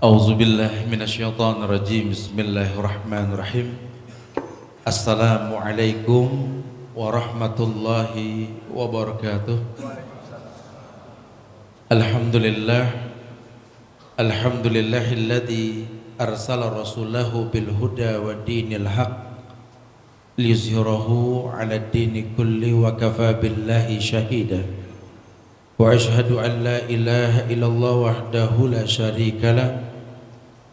A'udzu billahi minasyaitonir rajim. Bismillahirrahmanirrahim. Assalamualaikum warahmatullahi wabarakatuh. Alhamdulillah. Alhamdulillahilladzi arsala rasulahu bil huda wa dinil haq liyuzhirahu 'ala ad-dini kulli wa kafa billahi shahida. Wa ashhadu an la ilaha illallah wahdahu la syarika lah.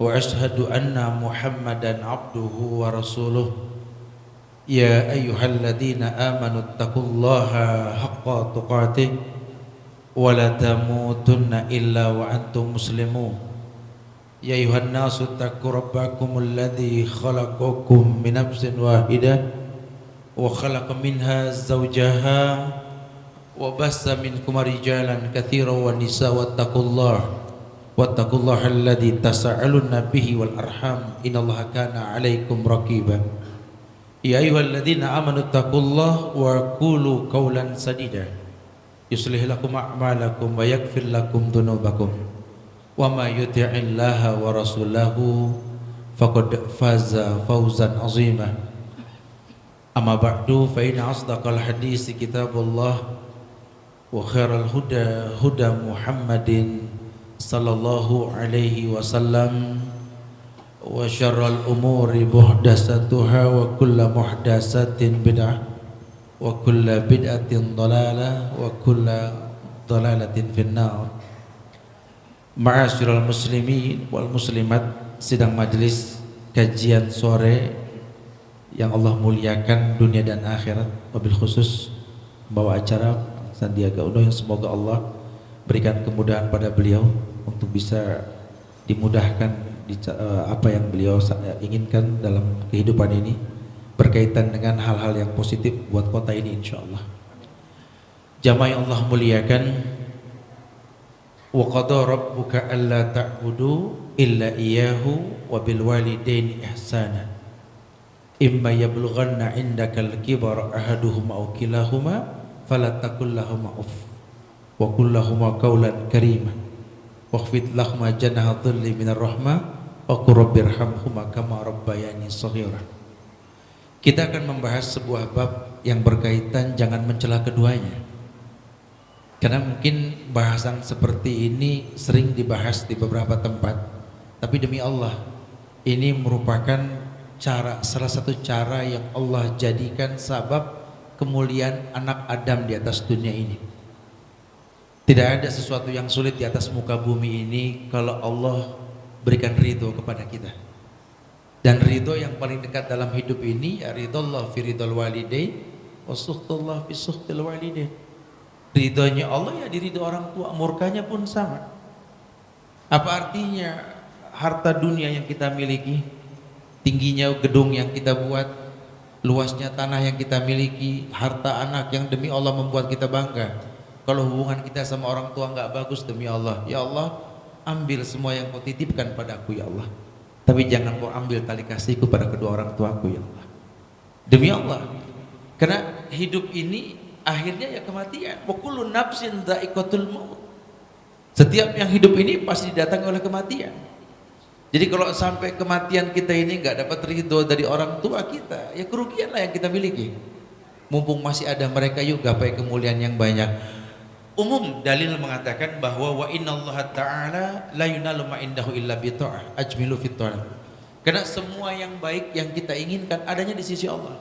Wa ashhadu anna Muhammadan abduhu wa rasuluh. Ya ayyuhalladzina amanu taqullaha haqqa tuqatih wa la tamutunna illa wa antum muslimun. Ya ayyuhan nasu taqu rabbakumul ladzi khalaqakum min nafsin wahidah wa khalaqa minha zawjaha wa bassa minkum rijalan katsiran wa nisaa wattaqullaha alladzi tasaaluna bihi wal arham innallaha kana 'alaikum raqiba. Ya ayyuhalladzina amanu taqullaha wa qulu qawlan sadida yuslih lakum a'malakum wa yaghfir lakum dhunubakum wa may yuti'illaha wa rasulahu faqad faza fawzan 'azima. Amma ba'du fa inna asdaqal hadisi kitabullah wa khairal huda huda Muhammadin sallallahu alaihi wasallam wa syarral umuri muhdatsatuha wa kullu muhdatsatin bid'ah wa kullu bid'atin dhalalah wa kullu dhalalatin finnar. Ma'asyiral muslimin wal muslimat, sidang majelis kajian sore yang Allah muliakan dunia dan akhirat, wabil khusus membawa acara Sandiaga Uno, yang semoga Allah berikan kemudahan pada beliau untuk bisa dimudahkan apa yang beliau inginkan dalam kehidupan ini berkaitan dengan hal-hal yang positif buat kota ini insyaallah. Jamaah yang Allah muliakan, wa qada rabbuka alla ta'budu illa iyyahu wa bil walidaini ihsana imma yablughanna 'indakal kibara ahaduhuma aw kilahuma fala taqul lahumā uff wa qul lahumā qawlan karīmah wakhfid lahumā janaha dhilli minar rahmah wa qur rabbirhamhumā kamā rabbayani shaghīra. Kita akan membahas sebuah bab yang berkaitan jangan mencela keduanya, karena mungkin bahasan seperti ini sering dibahas di beberapa tempat, tapi demi Allah ini merupakan salah satu cara yang Allah jadikan sabab kemuliaan anak Adam di atas dunia ini. Tidak ada sesuatu yang sulit di atas muka bumi ini kalau Allah berikan ridho kepada kita. Dan ridho yang paling dekat dalam hidup ini ya ridhollah fi ridhol walidain wa sukhtullah fi sukhtil walidain. Ridhonya Allah ya di ridho orang tua, murkanya pun sama. Apa artinya harta dunia yang kita miliki, tingginya gedung yang kita buat, luasnya tanah yang kita miliki, harta anak yang demi Allah membuat kita bangga. Kalau hubungan kita sama orang tua nggak bagus, demi Allah, ya Allah, ambil semua yang kau titipkan padaku ya Allah, tapi jangan kau ambil tali kasihku pada kedua orang tuaku ya Allah, demi Allah. Karena hidup ini akhirnya ya kematian. Wa kullu nafsin dha'iqatul maut. Setiap yang hidup ini pasti didatangi oleh kematian. Jadi kalau sampai kematian kita ini nggak dapat ridho dari orang tua kita, ya kerugianlah yang kita miliki. Mumpung masih ada mereka, yuk gapai kemuliaan yang banyak. Umum dalil mengatakan bahwa wa innallaha ta'ala la yunalu ma indahu illa bi ta'ah ajmilu fit ta'ah. Karena semua yang baik yang kita inginkan adanya di sisi Allah.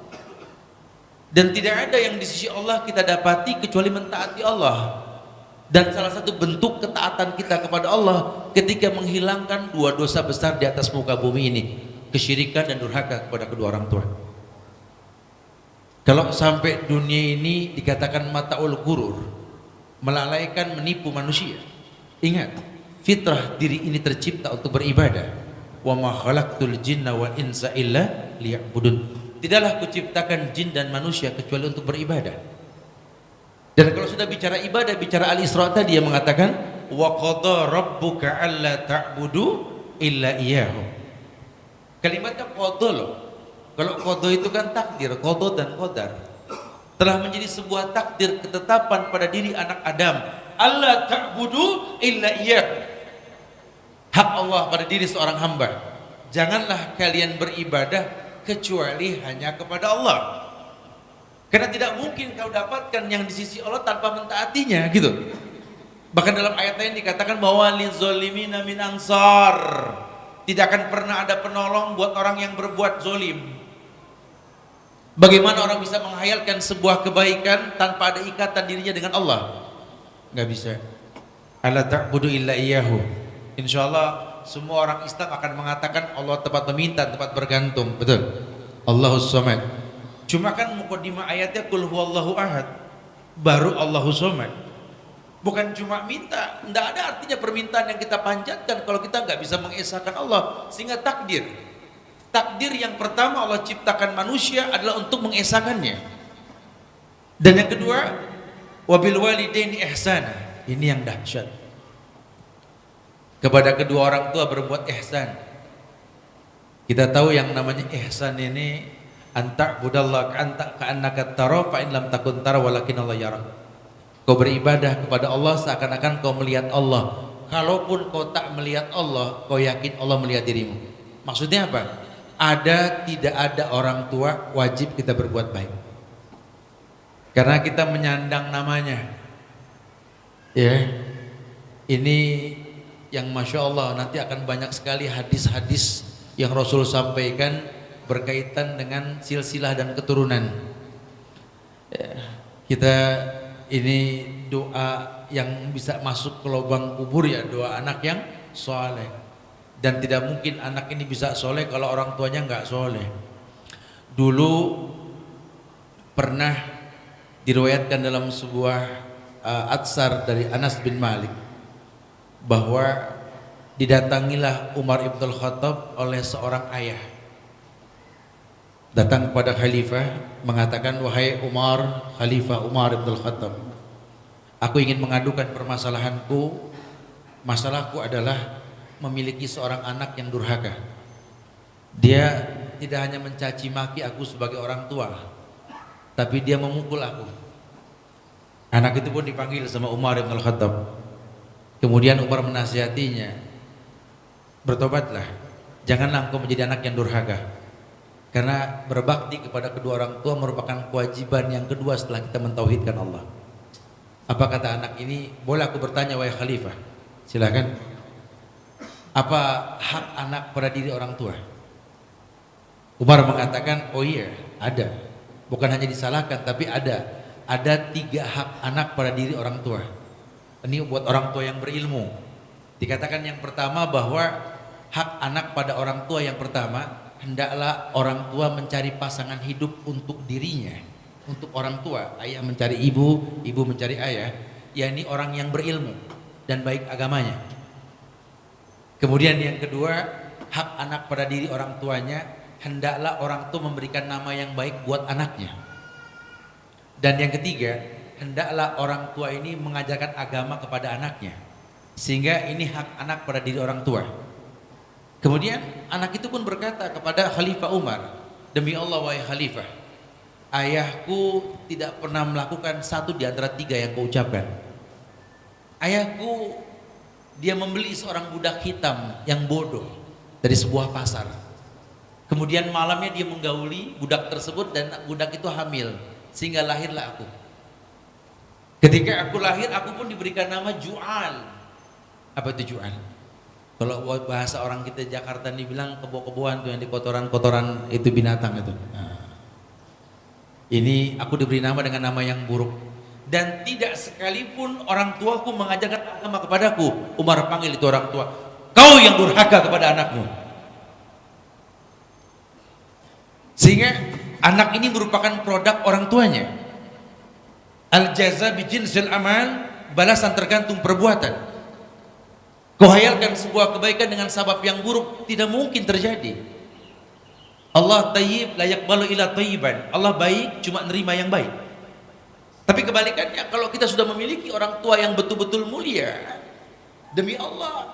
Dan tidak ada yang di sisi Allah kita dapati kecuali mentaati Allah. Dan salah satu bentuk ketaatan kita kepada Allah ketika menghilangkan dua dosa besar di atas muka bumi ini, kesyirikan dan durhaka kepada kedua orang tua. Kalau sampai dunia ini dikatakan mataul ghurur, melalaikan, menipu manusia, ingat, fitrah diri ini tercipta untuk beribadah. Wa ma khalaqtul jinna wal insa illa liya'budun. Tidaklah kuciptakan jin dan manusia kecuali untuk beribadah. Dan kalau sudah bicara ibadah, bicara Al-Isra tadi yang mengatakan wa qada rabbuka alla ta'budu illa iyyahu. Kalimatnya qada loh. Kalau qada itu kan takdir, qada dan qadar. Telah menjadi sebuah takdir ketetapan pada diri anak Adam, alla ta'budu illa iyyahu. hak Allah pada diri seorang hamba. Janganlah kalian beribadah kecuali hanya kepada Allah. Karena tidak mungkin kau dapatkan yang di sisi Allah tanpa mentaatinya, gitu. Bahkan dalam ayat lain dikatakan bahwa lizolimina min ansar. Tidak akan pernah ada penolong buat orang yang berbuat zolim. Bagaimana orang bisa menghayalkan sebuah kebaikan tanpa ada ikatan dirinya dengan Allah? Nggak bisa. Alla ta'budu illa iyyahu. Insyaallah semua orang Islam akan mengatakan Allah tempat meminta, tempat bergantung. Betul. Allahus Samad. Cuma kan mukadimah ayatnya qul huwallahu ahad. Baru Allahus Samad. Bukan cuma minta, tidak ada artinya permintaan yang kita panjatkan kalau kita nggak bisa mengesahkan Allah. Sehingga takdir yang pertama Allah ciptakan manusia adalah untuk mengesahkannya. Dan yang kedua, wabil walidaini ihsana. Ini yang dahsyat. Kepada kedua orang tua berbuat ihsan. Kita tahu yang namanya ihsan ini anta budallah anta ka'annaka tara fa in lam takun tara walakin Allah yara. Kau beribadah kepada Allah seakan-akan kau melihat Allah. Kalaupun kau tak melihat Allah, kau yakin Allah melihat dirimu. Maksudnya apa? Ada tidak ada orang tua wajib kita berbuat baik. Karena kita menyandang namanya. Ya. Ini yang Masya Allah nanti akan banyak sekali hadis-hadis yang Rasul sampaikan berkaitan dengan silsilah dan keturunan. Ya. Kita ini doa yang bisa masuk ke lubang kubur, ya doa anak yang soleh. Dan tidak mungkin anak ini bisa soleh kalau orang tuanya nggak soleh. Dulu pernah diriwayatkan dalam sebuah atsar dari Anas bin Malik bahwa didatangilah Umar ibn Khattab oleh seorang ayah. Datang kepada khalifah mengatakan, wahai Umar, Khalifah Umar ibn Khattab, aku ingin mengadukan permasalahanku. Masalahku adalah memiliki seorang anak yang durhaka. Dia tidak hanya mencaci maki aku sebagai orang tua, tapi dia memukul aku. Anak itu pun dipanggil sama Umar ibn Khattab. Kemudian Umar menasihatinya, bertobatlah, janganlah engkau menjadi anak yang durhaka. Karena berbakti kepada kedua orang tua merupakan kewajiban yang kedua setelah kita mentauhidkan Allah. Apa kata anak ini? Boleh aku bertanya wahai khalifah? Silakan. Apa hak anak pada diri orang tua? Umar mengatakan, oh iya, ada. Bukan hanya disalahkan, tapi ada. Ada 3 hak anak pada diri orang tua. Ini buat orang tua yang berilmu. Dikatakan yang pertama bahwa hak anak pada orang tua yang pertama, hendaklah orang tua mencari pasangan hidup untuk dirinya, untuk orang tua. Ayah mencari ibu, ibu mencari ayah, yakni orang yang berilmu dan baik agamanya. Kemudian yang kedua, hak anak pada diri orang tuanya, hendaklah orang tua memberikan nama yang baik buat anaknya. Dan yang ketiga, hendaklah orang tua ini mengajarkan agama kepada anaknya. Sehingga ini hak anak pada diri orang tua. Kemudian anak itu pun berkata kepada Khalifah Umar, demi Allah wahai Khalifah, ayahku tidak pernah melakukan satu di antara 3 yang kau ucapkan. Ayahku, dia membeli seorang budak hitam yang bodoh dari sebuah pasar. Kemudian malamnya dia menggauli budak tersebut dan budak itu hamil, sehingga lahirlah aku. Ketika aku lahir, aku pun diberikan nama Ju'al. Apa itu Ju'al? Kalau bahasa orang kita Jakarta dibilang kebo-keboan tuh, yang di kotoran-kotoran itu binatang itu. Nah, ini aku diberi nama dengan nama yang buruk. Dan tidak sekalipun orang tuaku mengajarkan agama kepadaku. Umar panggil itu orang tua, kau yang durhaka kepada anakmu. Sehingga anak ini merupakan produk orang tuanya. Al-jaza bijinsil amal, balasan tergantung perbuatan. Kau hayalkan sebuah kebaikan dengan sabab yang buruk, tidak mungkin terjadi. Allah tayyib la yaqbalu illa tayyiban. Allah baik, cuma nerima yang baik. Tapi kebalikannya, kalau kita sudah memiliki orang tua yang betul-betul mulia, demi Allah,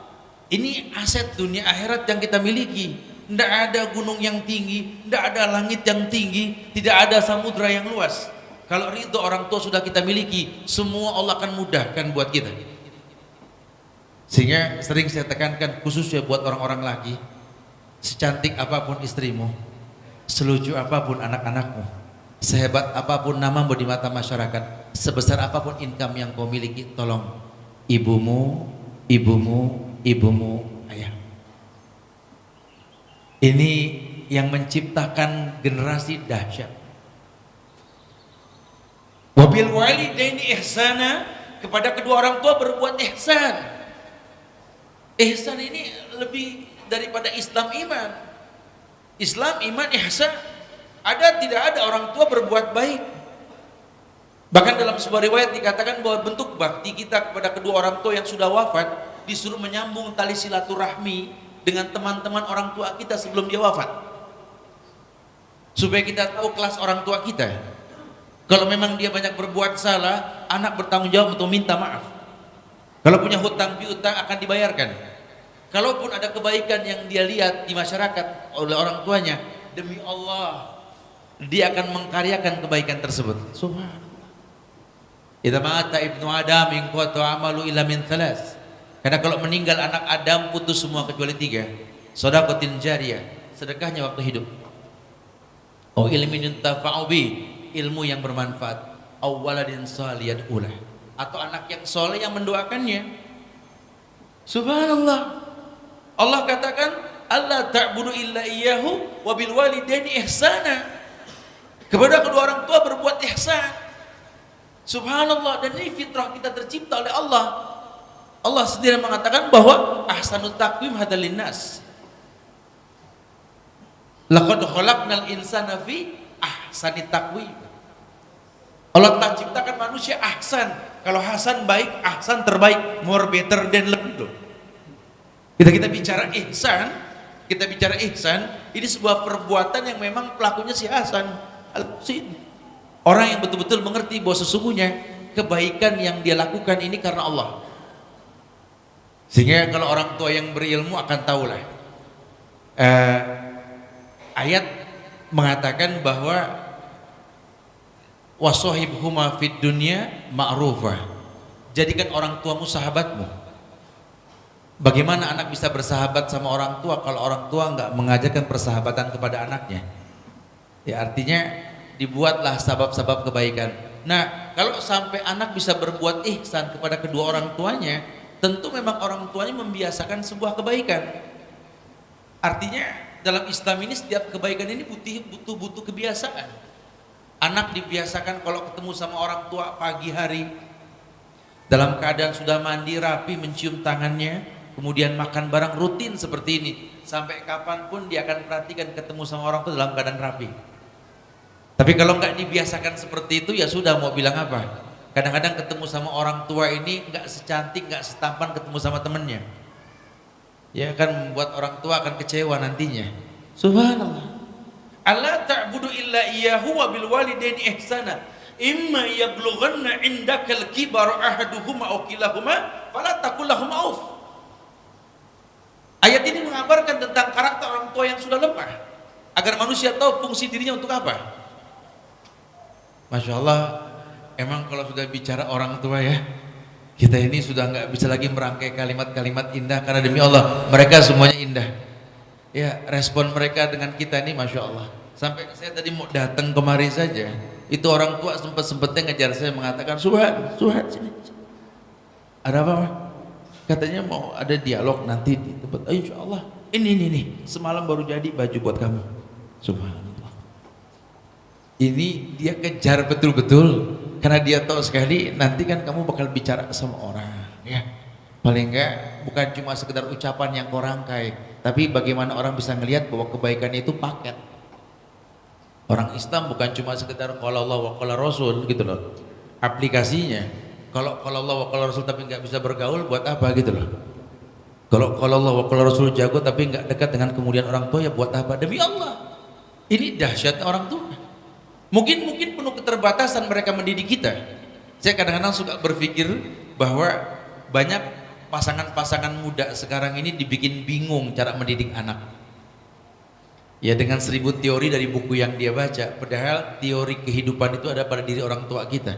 ini aset dunia akhirat yang kita miliki. Tidak ada gunung yang tinggi, tidak ada langit yang tinggi, tidak ada samudra yang luas. Kalau ridho orang tua sudah kita miliki, semua Allah akan mudahkan buat kita. Sehingga sering saya tekankan khususnya buat orang-orang laki, secantik apapun istrimu, selucu apapun anak-anakmu, sehebat apapun namamu di mata masyarakat, sebesar apapun income yang kau miliki, tolong ibumu, ayah. Ini yang menciptakan generasi dahsyat. Wabil walidaini ihsana, kepada kedua orang tua berbuat ihsan. Ihsan ini lebih daripada Islam iman. Islam iman ihsan. Tidak ada orang tua berbuat baik. Bahkan dalam sebuah riwayat dikatakan bahwa bentuk bakti kita kepada kedua orang tua yang sudah wafat, disuruh menyambung tali silaturahmi dengan teman-teman orang tua kita sebelum dia wafat, supaya kita tahu kelas orang tua kita. Kalau memang dia banyak berbuat salah, anak bertanggung jawab untuk minta maaf. Kalau punya hutang piutang akan dibayarkan. Kalaupun ada kebaikan yang dia lihat di masyarakat oleh orang tuanya, demi Allah dia akan mengkaryakan kebaikan tersebut. Subhanallah. Idza mata ibnu Adam in qata amalu illa min thalas. Karena kalau meninggal anak Adam putus semua kecuali 3. Shadaqatin jariyah, sedekahnya waktu hidup. Au ilmin yuntafa'u bi, ilmu yang bermanfaat. Au waladin shalih ulah, atau anak yang soleh yang mendoakannya. Subhanallah. Allah katakan Allah ta'budu illa iyyahu wa bil walidaini ihsana. Kepada kedua orang tua berbuat ihsan. Subhanallah. Dan ini fitrah kita tercipta oleh Allah. Allah sendiri mengatakan bahwa ahsanut taqwim hadzal linnas. Laqad khalaqnal insana fi ahsani taqwim. Allah telah ciptakan manusia ahsan. Kalau hasan baik, ahsan terbaik, more better than lebih. Kita bicara ihsan, ini sebuah perbuatan yang memang pelakunya si Hasan Al-Husain. Orang yang betul-betul mengerti bahwa sesungguhnya kebaikan yang dia lakukan ini karena Allah. Sehingga kalau orang tua yang berilmu akan tahulah. Ayat mengatakan bahwa wasahibhuma fid dunya ma'rufah. Jadikan orang tuamu sahabatmu. Bagaimana anak bisa bersahabat sama orang tua kalau orang tua nggak mengajarkan persahabatan kepada anaknya? Ya artinya dibuatlah sebab-sebab kebaikan. Nah, kalau sampai anak bisa berbuat ihsan kepada kedua orang tuanya, tentu memang orang tuanya membiasakan sebuah kebaikan. Artinya dalam Islam ini setiap kebaikan ini butuh kebiasaan. Anak dibiasakan kalau ketemu sama orang tua pagi hari dalam keadaan sudah mandi rapi, mencium tangannya, kemudian makan barang, rutin seperti ini. Sampai kapanpun dia akan perhatikan ketemu sama orang tua dalam keadaan rapi. Tapi kalau nggak dibiasakan seperti itu, ya sudah, mau bilang apa? Kadang-kadang ketemu sama orang tua ini nggak secantik, nggak setampan ketemu sama temennya. Ya kan membuat orang tua akan kecewa nantinya. Subhanallah. Allah ta'budu illa iyyahu wa bil walidaini ihsana. Imma yablughanna indakal kibara ahaduhuma aw kilahuma fala taqul lahum auf. Ayat ini mengabarkan tentang karakter orang tua yang sudah lemah, agar manusia tahu fungsi dirinya untuk apa. Masya Allah, emang kalau sudah bicara orang tua ya, kita ini sudah nggak bisa lagi merangkai kalimat-kalimat indah, karena demi Allah mereka semuanya indah. Ya, respon mereka dengan kita ini Masya Allah. Sampai saya tadi mau datang kemari saja, itu orang tua sempat-sempatnya ngejar saya, mengatakan Suhan sini. Ada apa? Katanya mau ada dialog nanti di tempat. Insya Allah. Ini semalam baru jadi baju buat kamu. Subhanallah. Ini dia kejar betul-betul, karena dia tahu sekali nanti kan kamu bakal bicara sama orang, ya. Paling enggak bukan cuma sekedar ucapan yang kau rangkai, tapi bagaimana orang bisa melihat bahwa kebaikan itu paket. Orang Islam bukan cuma sekedar qala Allah wa qala Rasul gitu loh. Aplikasinya kalau qala Allah wa qala Rasul tapi nggak bisa bergaul, buat apa gitu loh. Kalau qala Allah wa qala Rasul jago tapi nggak dekat dengan kemudian orang tua, ya buat apa? Demi Allah. Ini dahsyat orang tua. Mungkin penuh keterbatasan mereka mendidik kita. Saya kadang-kadang suka berpikir bahwa banyak pasangan-pasangan muda sekarang ini dibikin bingung cara mendidik anak. Ya dengan 1000 teori dari buku yang dia baca, padahal teori kehidupan itu ada pada diri orang tua kita.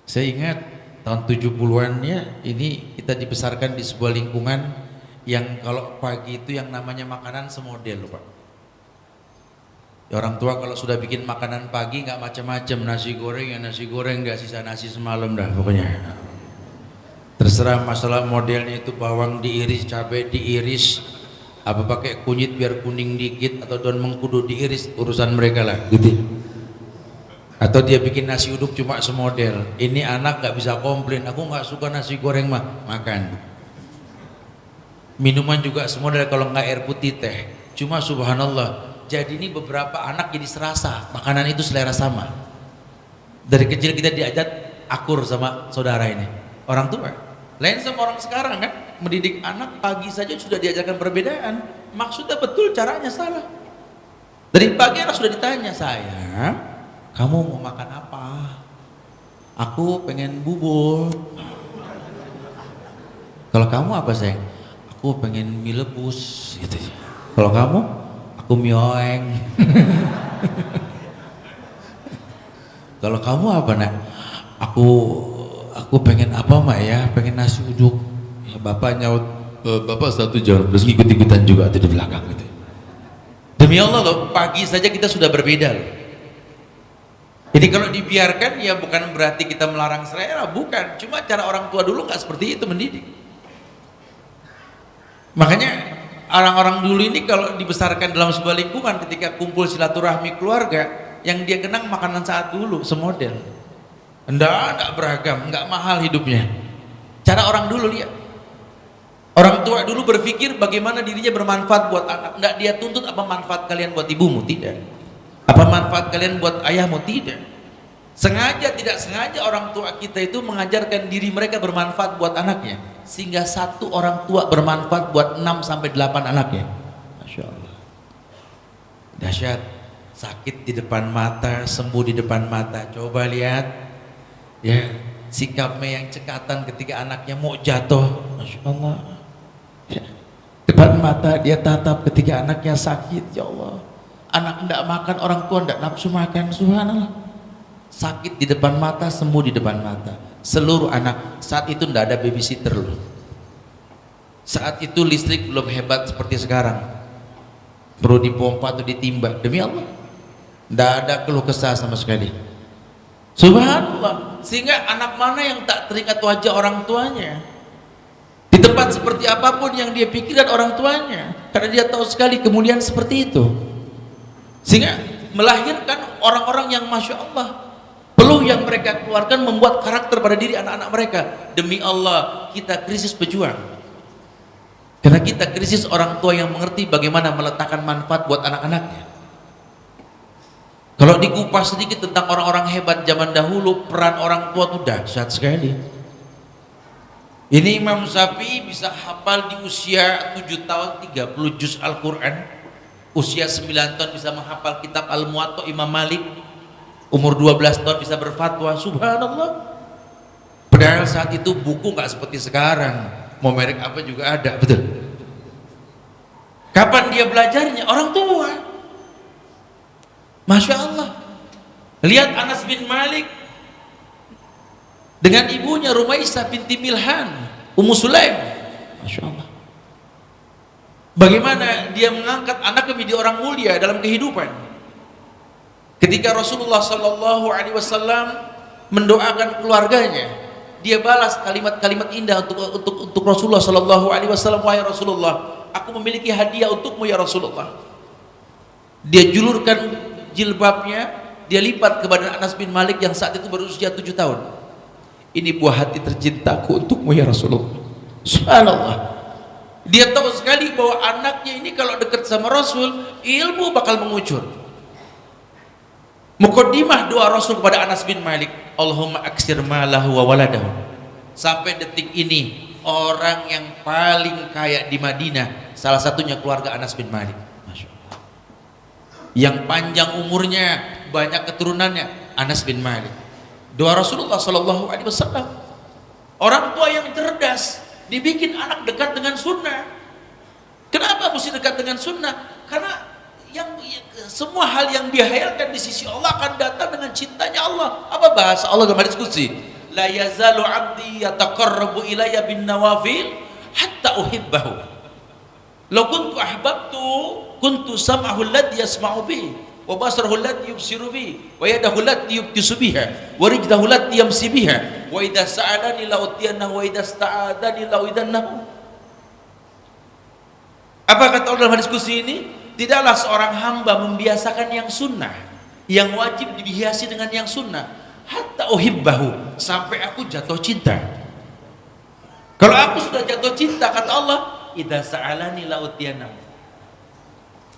Saya ingat tahun 70-an ya, ini kita dibesarkan di sebuah lingkungan yang kalau pagi itu yang namanya makanan semodel loh Pak. Ya, orang tua kalau sudah bikin makanan pagi nggak macam-macam, nasi goreng ya nasi goreng, nggak sisa nasi semalam dah pokoknya. Terserah masalah modelnya itu bawang diiris, cabai diiris, apa pakai kunyit biar kuning dikit atau daun mengkudu diiris, urusan mereka lah gitu. Atau dia bikin nasi uduk cuma semodel. Ini anak nggak bisa komplain, aku nggak suka nasi goreng mah, makan. Minuman juga semodel, kalau nggak air putih teh. Cuma subhanallah, jadi ini beberapa anak jadi serasa makanan itu selera sama. Dari kecil kita diajak akur sama saudara ini, orang tua. Lain sama orang sekarang kan, mendidik anak pagi saja sudah diajarkan perbedaan. Maksudnya betul, caranya salah. Dari pagi anak sudah ditanya, sayang, kamu mau makan apa? Aku pengen bubur. Kalau kamu apa sayang? Aku pengen mie rebus gitu. Kalau kamu? Aku mie oeng. Kalau kamu apa nak? Aku pengen apa mak ya? Pengen nasi uduk. Ya, bapak nyaut, bapak satu jam, terus ngikut-ikutan juga di belakang gitu. Demi Allah loh, pagi saja kita sudah berbeda loh. Jadi kalau dibiarkan ya bukan berarti kita melarang selera, bukan. Cuma cara orang tua dulu nggak seperti itu mendidik. Makanya orang-orang dulu ini kalau dibesarkan dalam sebuah lingkungan, ketika kumpul silaturahmi keluarga, yang dia kenang makanan saat dulu semodel. Enggak beragam, enggak mahal hidupnya. Cara orang dulu lihat. Orang tua dulu berpikir bagaimana dirinya bermanfaat buat anak. Enggak dia tuntut apa manfaat kalian buat ibumu, tidak. Apa manfaat kalian buat ayahmu, tidak. Sengaja tidak sengaja orang tua kita itu mengajarkan diri mereka bermanfaat buat anaknya, sehingga satu orang tua bermanfaat buat 6 sampai 8 anaknya. Masya Allah. Dahsyat. Sakit di depan mata, sembuh di depan mata. Coba lihat ya, sikapnya yang cekatan ketika anaknya mau jatuh, Masya Allah ya. Depan mata dia tatap ketika anaknya sakit, ya Allah. Anak tidak makan, orang tua tidak nafsu makan, subhanallah. Sakit di depan mata, sembuh di depan mata. Seluruh anak. Saat itu tidak ada babysitter loh. Saat itu listrik belum hebat seperti sekarang, perlu dipompa atau ditimba. Demi Allah, tidak ada keluh kesah sama sekali. Subhanallah. Sehingga anak mana yang tak teringat wajah orang tuanya di tempat seperti apapun yang dia pikirkan orang tuanya, karena dia tahu sekali kemuliaan seperti itu. Sehingga melahirkan orang-orang yang Masya Allah, peluh yang mereka keluarkan membuat karakter pada diri anak-anak mereka. Demi Allah, kita krisis pejuang, karena kita krisis orang tua yang mengerti bagaimana meletakkan manfaat buat anak-anaknya. Kalau dikupas sedikit tentang orang-orang hebat zaman dahulu, peran orang tua itu dahsyat sekali. Ini Imam Syafi'i bisa hafal di usia 7 tahun 30 juz Al-Quran. Usia 9 tahun bisa menghafal kitab Al-Muwatta Imam Malik. Umur 12 tahun bisa berfatwa, subhanallah. Padahal saat itu buku nggak seperti sekarang, mau merek apa juga ada, betul. Kapan dia belajarnya? Orang tua. Masya Allah. Lihat Anas bin Malik dengan ibunya Rumaisah binti Milhan, Ummu Sulaim. Masya Allah. Bagaimana dia mengangkat anaknya menjadi orang mulia dalam kehidupan. Ketika Rasulullah Sallallahu Alaihi Wasallam mendoakan keluarganya, dia balas kalimat-kalimat indah untuk Rasulullah Sallallahu Alaihi Wasallam. Wahai Rasulullah, aku memiliki hadiah untukmu ya Rasulullah. Dia julurkan jilbabnya, dia lipat ke badan Anas bin Malik yang saat itu berusia 7 tahun. Ini buah hati tercintaku untukmu ya Rasulullah. Subhanallah. Dia tahu sekali bahwa anaknya ini kalau dekat sama Rasul, ilmu bakal mengucur. Muqaddimah doa Rasul kepada Anas bin Malik, Allahumma aksir malahu wa waladahu. Sampai detik ini orang yang paling kaya di Madinah salah satunya keluarga Anas bin Malik. Masya Allah. Yang panjang umurnya, banyak keturunannya, Anas bin Malik. Doa Rasulullah Sallallahu Alaihi Wasallam. Orang tua yang cerdas dibikin anak dekat dengan sunnah. Kenapa mesti dekat dengan sunnah? Karena semua hal yang dihayalkan di sisi Allah akan datang dengan cintanya Allah. Apa bahasa Allah dalam hadis qudsi? la yazalu 'abdi yataqarrabu ilayya bin nawafil hatta uhibbahu. Law kuntu ahbabtu kuntu sam'ahu alladhi yasma'u bihi wa basarahu alladhi yubsiru bihi wa yadahu allati yubtisu biha wa rijluhu allati yamsi biha wa idza sa'alani la utiyannahu wa idza sta'adani la uidannahu. Apa kata Allah dalam hadis qudsi ini? Tidaklah seorang hamba membiasakan yang sunnah, yang wajib dihiasi dengan yang sunnah, hatta uhibbahu, sampai aku jatuh cinta. Kalau aku sudah jatuh cinta, kata Allah, idza sa'alani la utiyannahu.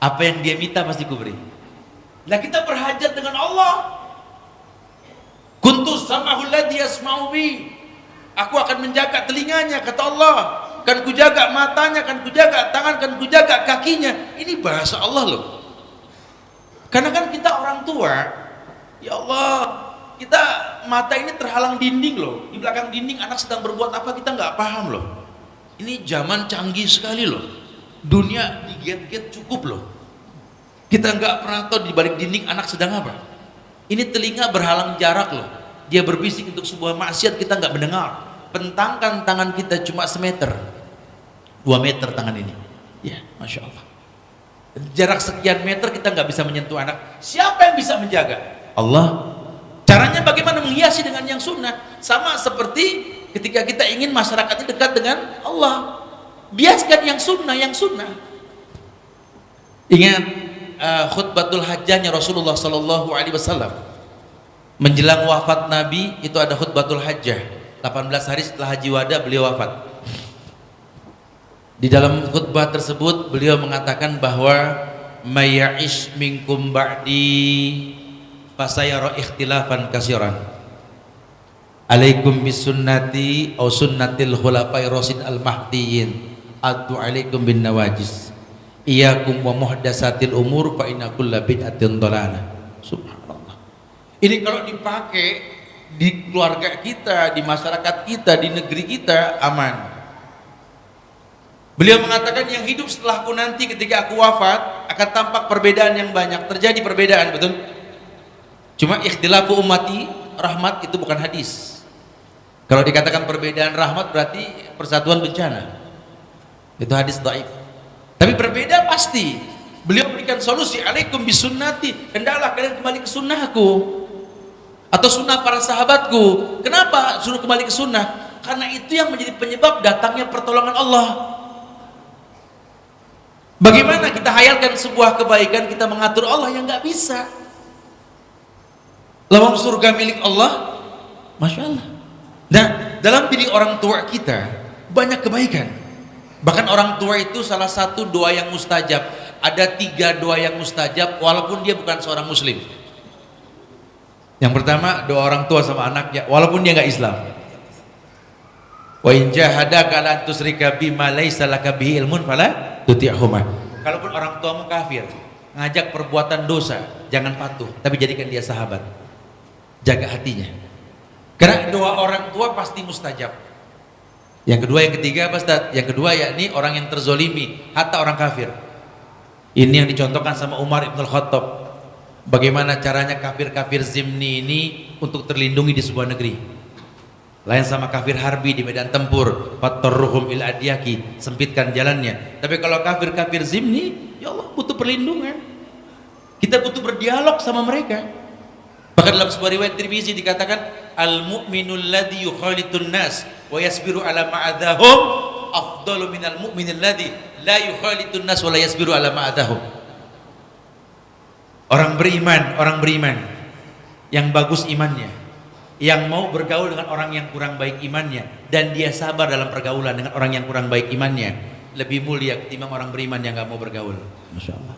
Apa yang dia minta pasti kuberi. Lah kita berhajat dengan Allah. Kuntu sam'ahu alladhi yasma'u bi. Aku akan menjaga telinganya, kata Allah. Kan kujaga matanya, kan kujaga tangan, kan kujaga kakinya. Ini bahasa Allah loh. Karena kan kita orang tua, ya Allah, kita mata ini terhalang dinding loh. Di belakang dinding anak sedang berbuat apa kita nggak paham loh. Ini zaman canggih sekali loh. Dunia diget-get cukup loh. Kita nggak pernah tahu di balik dinding anak sedang apa. Ini telinga berhalang jarak loh. Dia berbisik untuk sebuah maksiat kita nggak mendengar. Pentangkan tangan kita cuma semeter, 2 meter tangan ini. Ya, masya Allah. Jarak sekian meter kita nggak bisa menyentuh anak. Siapa yang bisa menjaga? Allah. Caranya bagaimana menghiasi dengan yang sunnah? Sama seperti ketika kita ingin masyarakatnya dekat dengan Allah. Biaskan yang sunnah, yang sunnah. Ingat khutbatul hajjahnya Rasulullah Sallallahu Alaihi Wasallam. Menjelang wafat Nabi itu ada khutbatul hajjah. 18 hari setelah haji wada beliau wafat. Di dalam khutbah tersebut beliau mengatakan bahwa maya'ish minkum ba'di fasayara ikhtilafan katsiran. Alaikum bisunnati aw sunnatil khulafai rasyid al-mahdiyyin. Addu alaikum bin nawajis. Iyyakum wa muhdatsatil umur fa inna kulla bid'atin dhalalah. Subhanallah. Ini kalau dipakai di keluarga kita, di masyarakat kita, di negeri kita aman. Beliau mengatakan yang hidup setelahku nanti ketika aku wafat akan tampak perbedaan yang banyak. Terjadi perbedaan, betul? Cuma ikhtilafu ummati rahmat itu bukan hadis. Kalau dikatakan perbedaan rahmat berarti persatuan bencana. Itu hadis dhaif. Tapi berbeda pasti. Beliau berikan solusi, alaikum bisunnati, hendaklah kalian kembali ke sunnahku atau sunnah para sahabatku. Kenapa suruh kembali ke sunnah? Karena itu yang menjadi penyebab datangnya pertolongan Allah. Bagaimana kita hayalkan sebuah kebaikan kita mengatur Allah yang nggak bisa? Lawang surga milik Allah, masya Allah. Nah, dalam diri orang tua kita banyak kebaikan. Bahkan orang tua itu salah satu doa yang mustajab. Ada 3 doa yang mustajab walaupun dia bukan seorang muslim. Yang pertama doa orang tua sama anaknya walaupun dia nggak Islam. Wa in jahadaka la tusyrika bima laisa laka bihi ilmun fala tuti'huma. Kalaupun orang tuamu kafir, ngajak perbuatan dosa, jangan patuh, tapi jadikan dia sahabat. Jaga hatinya. Karena doa orang tua pasti mustajab. Yang kedua, yang ketiga apa Ustaz? Yang kedua yakni orang yang terzolimi, hatta orang kafir. Ini yang dicontohkan sama Umar Ibn Khattab. Bagaimana caranya kafir-kafir zimni ini untuk terlindungi di sebuah negeri. Lain sama kafir harbi di medan tempur, fatarruhum il adyaki, sempitkan jalannya. Tapi kalau kafir-kafir zimni, ya Allah butuh perlindungan. Kita butuh berdialog sama mereka. Bahkan dalam sebuah riwayat Tirmizi dikatakan al-mu'minul ladzi yukhalitun nas wa yasbiru ala ma'adahum afdalu minal mu'minil ladzi la yukhalitun nas wa la yasbiru ala ma'adahum. Orang beriman yang bagus imannya, yang mau bergaul dengan orang yang kurang baik imannya dan dia sabar dalam pergaulan dengan orang yang kurang baik imannya, lebih mulia ketimbang orang beriman yang gak mau bergaul. Masya Allah.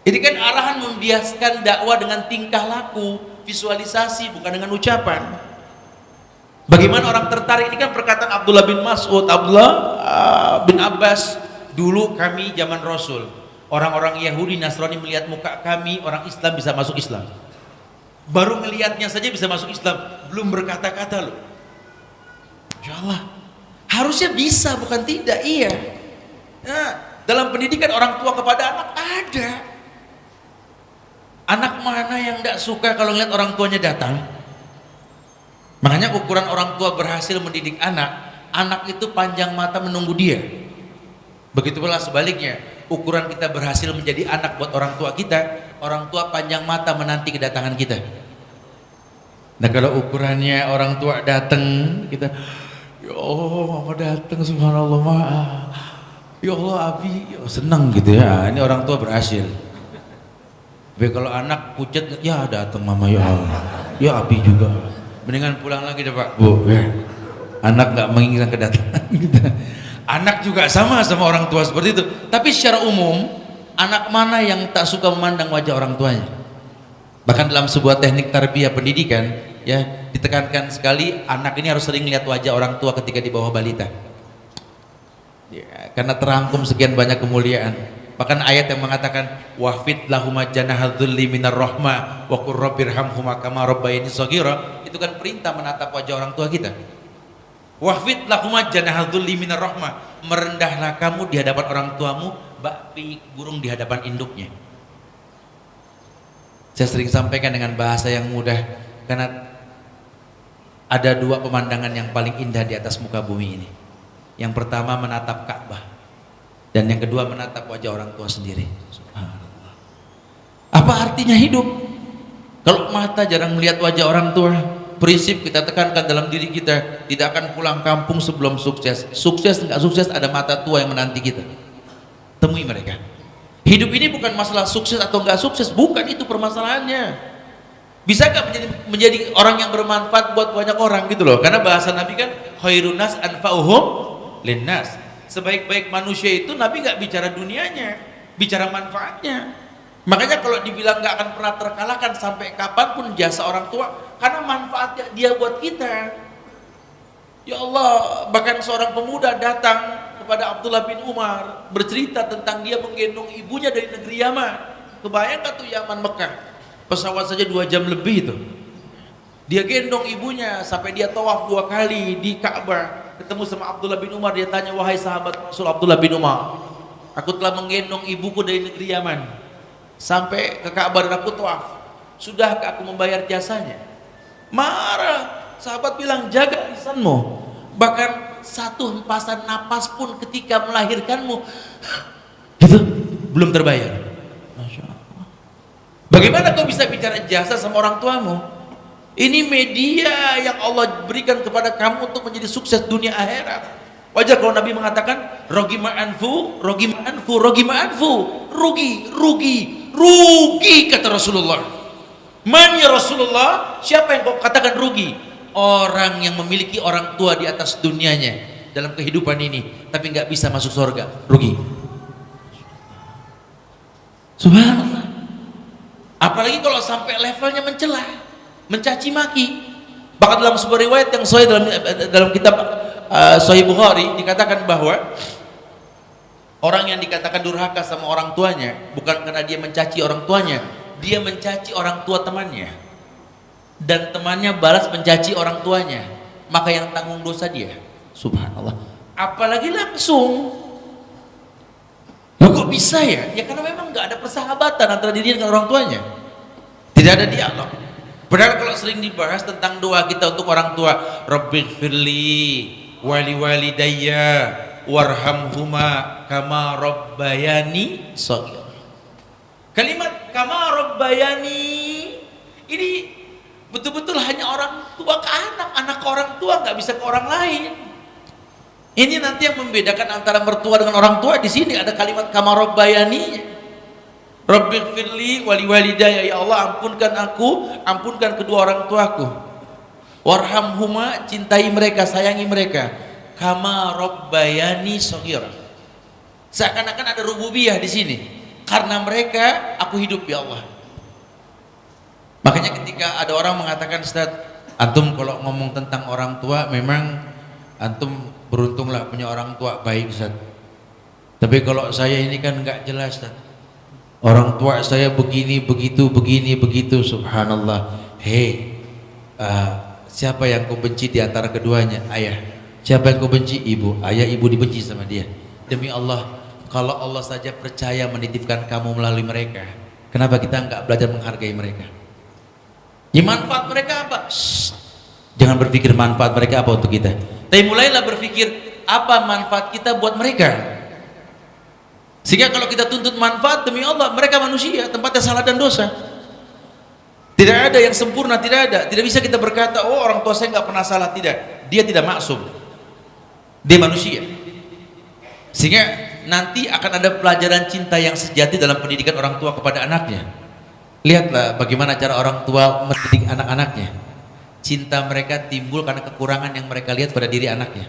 Ini kan arahan membiaskan dakwah dengan tingkah laku, visualisasi, bukan dengan ucapan. Bagaimana orang tertarik? Ini kan perkataan Abdullah bin Mas'ud, Abdullah bin Abbas. Dulu kami zaman Rasul, orang-orang Yahudi Nasrani melihat muka kami, orang Islam bisa masuk Islam. Baru melihatnya saja bisa masuk Islam, belum berkata-kata loh. Insya Allah. Harusnya bisa, bukan tidak. Iya. Nah, dalam pendidikan orang tua kepada anak ada. Anak mana yang tidak suka kalau lihat orang tuanya datang? Makanya ukuran orang tua berhasil mendidik anak, anak itu panjang mata menunggu dia. Begitu pula sebaliknya, ukuran kita berhasil menjadi anak buat orang tua kita, orang tua panjang mata menanti kedatangan kita. Nah kalau ukurannya orang tua datang, kita, ya Allah mama datang, subhanallah ma, ya Allah abi, ya, senang gitu ya. Ini orang tua berhasil. Tapi kalau anak pucat, ya datang mama, ya Allah, ya abi juga. Mendingan pulang lagi deh pak, bu. Ya. Anak nggak menginginkan kedatangan kita. Anak juga sama orang tua seperti itu. Tapi secara umum, anak mana yang tak suka memandang wajah orang tuanya? Bahkan dalam sebuah teknik tarbiyah pendidikan, ya ditekankan sekali anak ini harus sering lihat wajah orang tua ketika di bawah balita. Ya, karena terangkum sekian banyak kemuliaan. Bahkan ayat yang mengatakan wahfid lahuma janahadzulli minar rahmah wa qur rabbirhamhuma kama rabbayani shaghira, itu kan perintah menatap wajah orang tua kita. Wahfid lahuma janahadzulli minar rahmah, merendahlah kamu di hadapan orang tuamu bakpi burung di hadapan induknya. Saya sering sampaikan dengan bahasa yang mudah, karena ada dua pemandangan yang paling indah di atas muka bumi ini. Yang pertama menatap Ka'bah, dan yang kedua menatap wajah orang tua sendiri. Subhanallah. Apa artinya hidup? Kalau mata jarang melihat wajah orang tua, prinsip kita tekankan dalam diri kita, tidak akan pulang kampung sebelum sukses. Sukses nggak sukses ada mata tua yang menanti kita. Temui mereka. Hidup ini bukan masalah sukses atau nggak sukses, bukan itu permasalahannya. Bisa nggak menjadi orang yang bermanfaat buat banyak orang gitu loh? Karena bahasa Nabi kan khairun nas anfa'uhum linnas. Sebaik-baik manusia itu Nabi nggak bicara dunianya, bicara manfaatnya. Makanya kalau dibilang nggak akan pernah terkalahkan sampai kapanpun jasa orang tua, karena manfaatnya dia buat kita. Ya Allah, bahkan seorang pemuda datang kepada Abdullah bin Umar bercerita tentang dia menggendong ibunya dari negeri Yaman. Kebayang gak tuh Yaman Mekah? Pesawat saja 2 jam lebih itu. Dia gendong ibunya sampai dia tawaf 2 kali di Ka'bah. Ketemu sama Abdullah bin Umar, dia tanya, wahai sahabat Rasul Abdullah bin Umar, aku telah menggendong ibuku dari negeri Yaman sampai ke Ka'bah dan aku tawaf. Sudahkah aku membayar jasanya? Marah. Sahabat bilang, jaga lisanmu. Bahkan satu hempasan napas pun ketika melahirkanmu gitu belum terbayar. Masya Allah. Bagaimana kau bisa bicara jasa sama orang tuamu? Ini media yang Allah berikan kepada kamu untuk menjadi sukses dunia akhirat. Wajar kalau Nabi mengatakan rogi ma'anfu, rogi ma'anfu, rogi ma'anfu, rugi kata Rasulullah. Man ya Rasulullah, siapa yang kau katakan rugi? Orang yang memiliki orang tua di atas dunianya dalam kehidupan ini tapi nggak bisa masuk surga, rugi. Subhanallah. Apalagi kalau sampai levelnya mencela, mencaci maki. Bahkan dalam sebuah riwayat yang sahih dalam kitab Sahih Bukhari dikatakan bahwa orang yang dikatakan durhaka sama orang tuanya bukan karena dia mencaci orang tuanya, dia mencaci orang tua temannya, dan temannya balas mencaci orang tuanya, maka yang tanggung dosa dia. Subhanallah. Apalagi langsung. Loh kok bisa ya? Ya karena memang nggak ada persahabatan antara dirinya dengan orang tuanya. Tidak ada dialog. Padahal kalau sering dibahas tentang doa kita untuk orang tua, Rabbighfirli wali walidayya warhamhuma kama rabbayani shaghira. Kalimat kama rabbayani ini betul-betul hanya orang tua ke anak, anak ke orang tua, nggak bisa ke orang lain. Ini nanti yang membedakan antara mertua dengan orang tua. Di sini ada kalimat kama rabbayani. Rabbighfirli wali walidayya, ya Allah ampunkan aku, ampunkan kedua orang tuaku. Warhamhuma, cintai mereka, sayangi mereka. Kama rabbayani shaghira. Seakan-akan ada rububiyah di sini. Karena mereka aku hidup ya Allah. Makanya ketika ada orang mengatakan, Ustaz, antum kalau ngomong tentang orang tua memang antum beruntunglah punya orang tua baik, Ustaz. Tapi kalau saya ini kan nggak jelas, Ustaz. Orang tua saya begini, begitu, subhanallah. Hei, siapa yang kau benci di antara keduanya? Ayah. Siapa yang kau benci? Ibu. Ayah, ibu dibenci sama dia. Demi Allah, kalau Allah saja percaya menitipkan kamu melalui mereka, kenapa kita nggak belajar menghargai mereka? Ya manfaat mereka apa? Shh. Jangan berpikir manfaat mereka apa untuk kita, tapi mulailah berpikir apa manfaat kita buat mereka. Sehingga kalau kita tuntut manfaat, demi Allah, mereka manusia, tempatnya salah dan dosa. Tidak ada yang sempurna, tidak ada. Tidak bisa kita berkata, oh orang tua saya nggak pernah salah. Tidak, dia tidak maksum, dia manusia. Sehingga nanti akan ada pelajaran cinta yang sejati dalam pendidikan orang tua kepada anaknya. Lihatlah bagaimana cara orang tua mendidik anak-anaknya. Cinta mereka timbul karena kekurangan yang mereka lihat pada diri anaknya.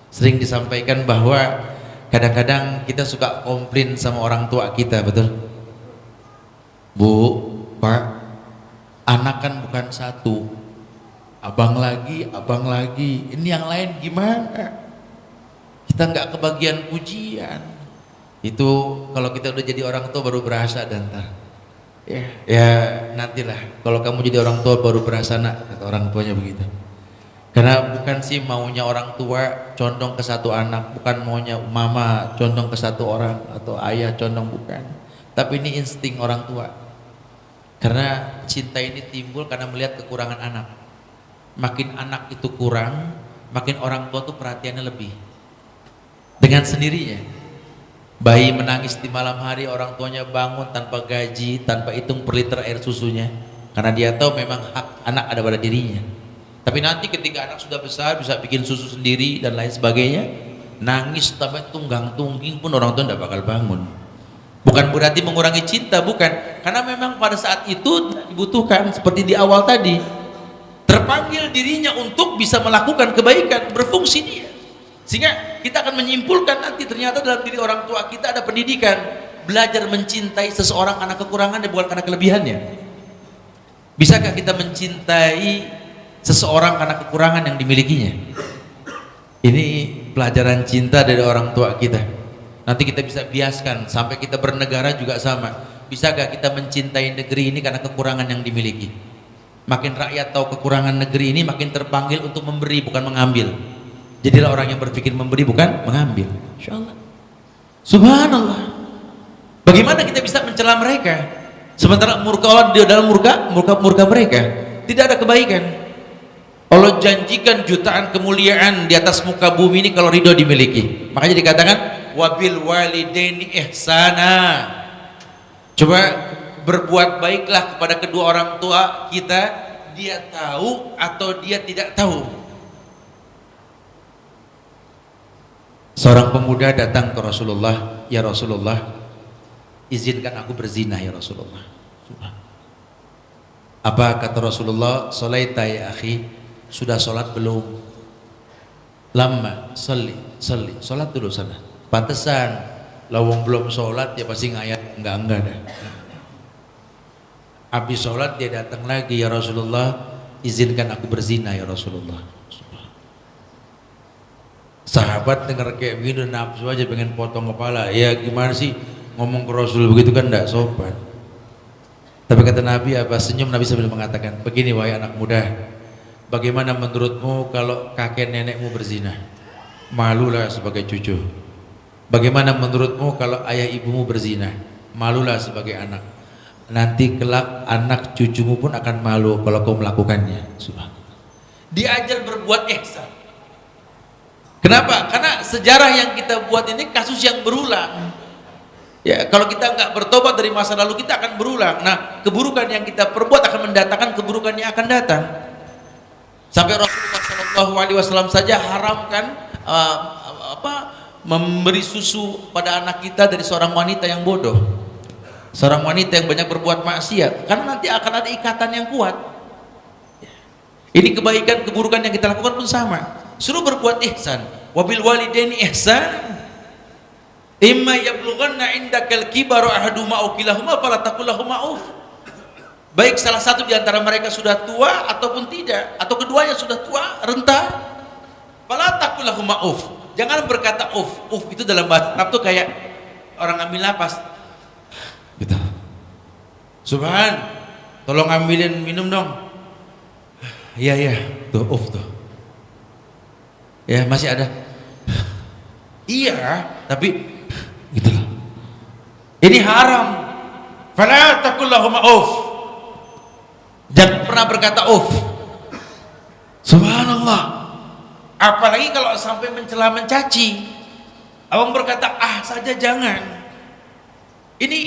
Sering disampaikan bahwa kadang-kadang kita suka komplain sama orang tua kita, betul? Bu, Pak, anak kan bukan satu, abang lagi, ini yang lain gimana? Kita nggak kebagian pujian. Itu kalau kita udah jadi orang tua baru berasa, dan ya nantilah kalau kamu jadi orang tua baru berasa, nak, kata orang tuanya begitu. Karena bukan sih maunya orang tua condong ke satu anak, bukan maunya mama condong ke satu orang atau ayah condong, bukan. Tapi ini insting orang tua. Karena cinta ini timbul karena melihat kekurangan anak. Makin anak itu kurang, makin orang tua tuh perhatiannya lebih. Dengan sendirinya bayi menangis di malam hari, orang tuanya bangun tanpa gaji, tanpa hitung per liter air susunya, karena dia tahu memang hak anak ada pada dirinya. Tapi nanti ketika anak sudah besar, bisa bikin susu sendiri dan lain sebagainya, nangis sampai tunggang-tungging pun orang tua tidak bakal bangun. Bukan berarti mengurangi cinta, bukan, karena memang pada saat itu dibutuhkan, seperti di awal tadi, terpanggil dirinya untuk bisa melakukan kebaikan, berfungsi dia. Sehingga kita akan menyimpulkan nanti ternyata dalam diri orang tua kita ada pendidikan, belajar mencintai seseorang karena kekurangannya, bukan karena kelebihannya. Bisakah kita mencintai seseorang karena kekurangan yang dimilikinya? Ini pelajaran cinta dari orang tua kita. Nanti kita bisa biaskan sampai kita bernegara juga sama. Bisakah kita mencintai negeri ini karena kekurangan yang dimiliki? Makin rakyat tahu kekurangan negeri ini, makin terpanggil untuk memberi, bukan mengambil. Jadilah orang yang berpikir memberi, bukan mengambil. Insyaallah. Subhanallah. Bagaimana kita bisa mencela mereka sementara murka Allah di dalam murka mereka? Tidak ada kebaikan. Allah janjikan jutaan kemuliaan di atas muka bumi ini kalau ridho dimiliki. Makanya dikatakan wabil walidaini ihsana. Coba berbuat baiklah kepada kedua orang tua kita, dia tahu atau dia tidak tahu. Seorang pemuda datang ke Rasulullah, ya Rasulullah, izinkan aku berzina ya Rasulullah. Apa kata Rasulullah? Sholaita ya akhi, sudah sholat belum? Lama, salli, sholat dulu sana. Pantesan, lawang belum sholat dia pasti ngayat, enggak dah. Habis sholat dia datang lagi, ya Rasulullah, izinkan aku berzina ya Rasulullah. Sahabat dengar kayak begini nafsu aja pengen potong kepala. Ya gimana sih ngomong ke Rasul begitu, kan tidak sopan. Tapi kata Nabi apa? Senyum Nabi sambil mengatakan, begini wahai anak muda, bagaimana menurutmu kalau kakek nenekmu berzina? Malulah sebagai cucu. Bagaimana menurutmu kalau ayah ibumu berzina? Malulah sebagai anak. Nanti kelak anak cucumu pun akan malu kalau kau melakukannya. Subhanallah. Diajar berbuat ihsan. Kenapa? Karena sejarah yang kita buat ini kasus yang berulang. Ya, kalau kita nggak bertobat dari masa lalu, kita akan berulang. Nah, keburukan yang kita perbuat akan mendatangkan keburukan yang akan datang. Sampai Rasulullah SAW saja haramkan memberi susu pada anak kita dari seorang wanita yang bodoh, seorang wanita yang banyak berbuat maksiat, karena nanti akan ada ikatan yang kuat. Ini kebaikan keburukan yang kita lakukan pun sama. Suruh berbuat ihsan. Wabil walidaini ihsan. Imma yablughanna indakal kibaru ahaduhuma aw kilahuma fala taqul lahumā uff. Baik salah satu di antara mereka sudah tua ataupun tidak, atau keduanya sudah tua, renta, fala taqul lahumā uff. Jangan berkata uff. Uff itu dalam bahasa Arab tuh kayak orang ambil napas. Gitu. Subhan, tolong ambilin minum dong. Iya, tuh uff tuh. Ya masih ada. Iya, tapi gitu loh. Ini haram. Fala taqul lahum uff. Jangan pernah berkata uff. Subhanallah. Apalagi kalau sampai mencela mencaci. Abang berkata, ah saja jangan. Ini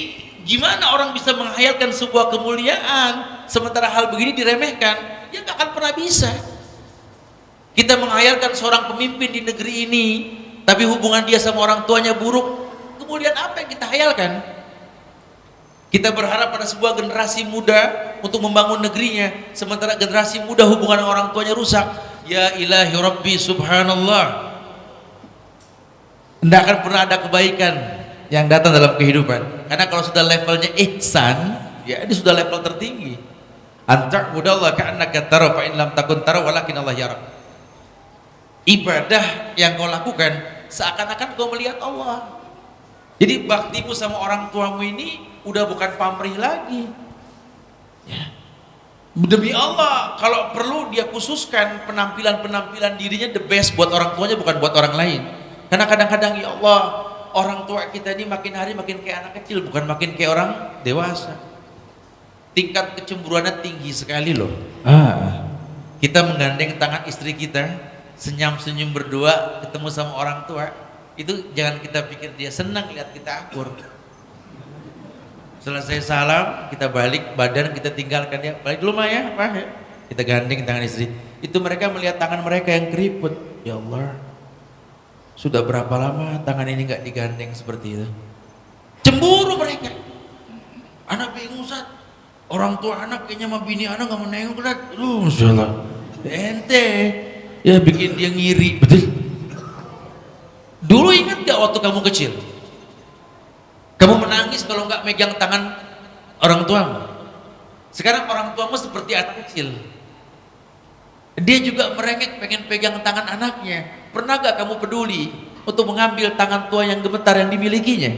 gimana orang bisa menghayalkan sebuah kemuliaan sementara hal begini diremehkan? Ya gak akan pernah bisa. Kita menghayalkan seorang pemimpin di negeri ini, tapi hubungan dia sama orang tuanya buruk. Kemudian apa yang kita hayalkan? Kita berharap pada sebuah generasi muda untuk membangun negerinya, sementara generasi muda hubungan dengan orang tuanya rusak. Ya ilahi Rabbi subhanallah. Tidak akan pernah ada kebaikan yang datang dalam kehidupan. Karena kalau sudah levelnya ihsan, ya ini sudah level tertinggi. Anta'budallaha ka'annaka tara fa in lam takun tara walakin Allah yara. Ibadah yang kau lakukan seakan-akan kau melihat Allah. Jadi baktimu sama orang tuamu ini udah bukan pamrih lagi. Ya. Demi Allah, kalau perlu dia khususkan penampilan-penampilan dirinya the best buat orang tuanya, bukan buat orang lain. Karena kadang-kadang ya Allah, orang tua kita ini makin hari makin kayak anak kecil, bukan makin kayak orang dewasa. Tingkat kecemburuannya tinggi sekali loh. Kita menggandeng tangan istri kita, senyum-senyum berdua, ketemu sama orang tua, itu jangan kita pikir dia senang lihat kita akur. Selesai salam, kita balik badan, kita tinggalkan dia. Balik dulu mah ya, apa ya? Kita gandeng tangan istri. Itu mereka melihat tangan mereka yang keriput. Ya Allah, sudah berapa lama tangan ini nggak digandeng seperti itu? Cemburu mereka. Anak bingung Ustaz. Orang tua anak kayaknya sama bini anak nggak menengok Ustaz. Aduh, salah. Ente ya bikin dia ngiri, betul. Dulu ingat gak waktu kamu kecil? Kamu menangis kalau nggak megang tangan orang tuamu. Sekarang orang tuamu seperti anak kecil. Dia juga merengek pengen pegang tangan anaknya. Pernah gak kamu peduli untuk mengambil tangan tua yang gemetar yang dimilikinya?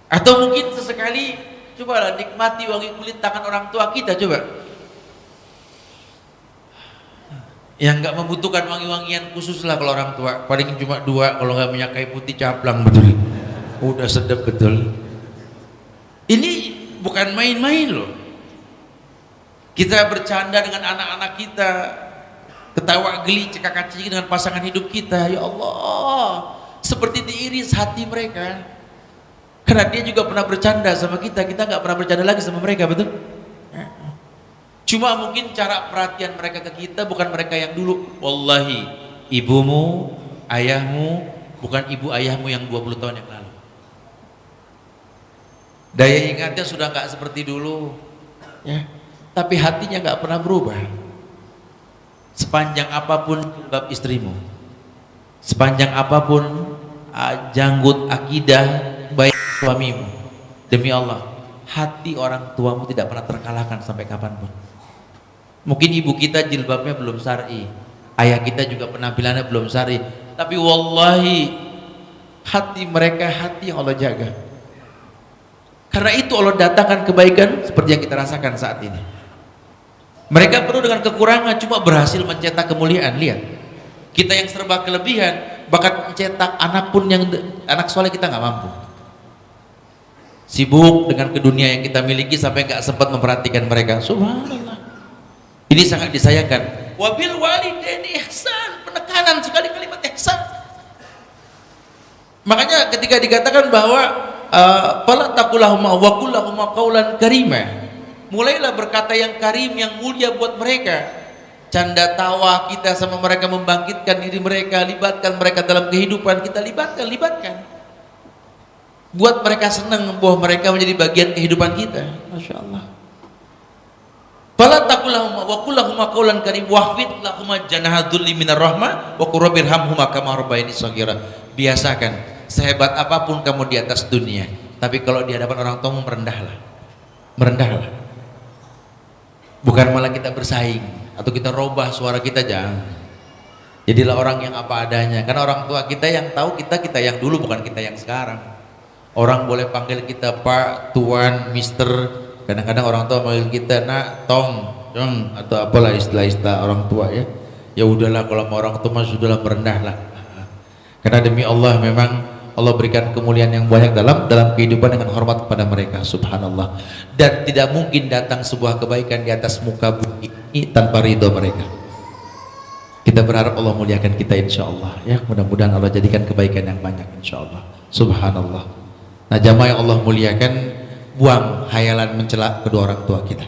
Atau mungkin sesekali cobalah nikmati wangi kulit tangan orang tua kita, coba. Yang nggak membutuhkan wangi-wangian khusus lah kalau orang tua, paling cuma 2, kalau nggak minyak kayu putih caplang betul, udah sedap betul. Ini bukan main-main loh. Kita bercanda dengan anak-anak kita, ketawa geli cekak-cekik dengan pasangan hidup kita. Ya Allah, seperti diiris hati mereka. Karena dia juga pernah bercanda sama kita nggak pernah bercanda lagi sama mereka, betul? Cuma mungkin cara perhatian mereka ke kita bukan mereka yang dulu. Wallahi, ibumu, ayahmu bukan ibu ayahmu yang 20 tahun yang lalu. Daya ingatnya sudah nggak seperti dulu, ya. Tapi hatinya nggak pernah berubah. Sepanjang apapun jilbab istrimu, sepanjang apapun janggut akidah baik suamimu, demi Allah, hati orang tuamu tidak pernah terkalahkan sampai kapanpun. Mungkin ibu kita jilbabnya belum syar'i, ayah kita juga penampilannya belum syar'i, tapi wallahi hati mereka hati yang Allah jaga. Karena itu Allah datangkan kebaikan seperti yang kita rasakan saat ini. Mereka penuh dengan kekurangan, cuma berhasil mencetak kemuliaan. Lihat, kita yang serba kelebihan, bahkan mencetak anak pun yang anak soleh kita nggak mampu. Sibuk dengan kedunia yang kita miliki sampai nggak sempat memperhatikan mereka. Subhanallah. Ini sangat disayangkan. Wabil walidaini ihsan, penekanan sekali kalimat ihsan. Makanya ketika dikatakan bahwa fala taqulahuma wa qul lahuma qaulan karima, mulailah berkata yang karim, yang mulia buat mereka. Canda tawa kita sama mereka, membangkitkan diri mereka, libatkan mereka dalam kehidupan kita, libatkan. Buat mereka senang bahwa mereka menjadi bagian kehidupan kita. Masya Allah. Fala taqulahuma wa qul lahuma qaulan karim wahfid lahuma janahadzulli minar rahmah wa qur rabbirhamhuma kama rabbayani shaghira. Biasakan sehebat apapun kamu di atas dunia, tapi kalau di hadapan orang tuamu merendahlah. Bukan malah kita bersaing atau kita robah suara kita, jangan. Jadilah orang yang apa adanya, karena orang tua kita yang tahu kita yang dulu, bukan kita yang sekarang. Orang boleh panggil kita Pak, Tuan, Mister. Kadang-kadang orang tua manggil kita nak, tong, atau apalah istilah-istilah orang tua ya. Ya udahlah, kalau mau orang tua sudahlah, merendahlah. Karena demi Allah memang Allah berikan kemuliaan yang banyak dalam kehidupan dengan hormat kepada mereka. Subhanallah. Dan tidak mungkin datang sebuah kebaikan di atas muka bumi tanpa ridho mereka. Kita berharap Allah muliakan kita insya Allah ya. Mudah-mudahan Allah jadikan kebaikan yang banyak insya Allah. Subhanallah. Nah jamaah yang Allah muliakan, buang hayalan mencela kedua orang tua kita,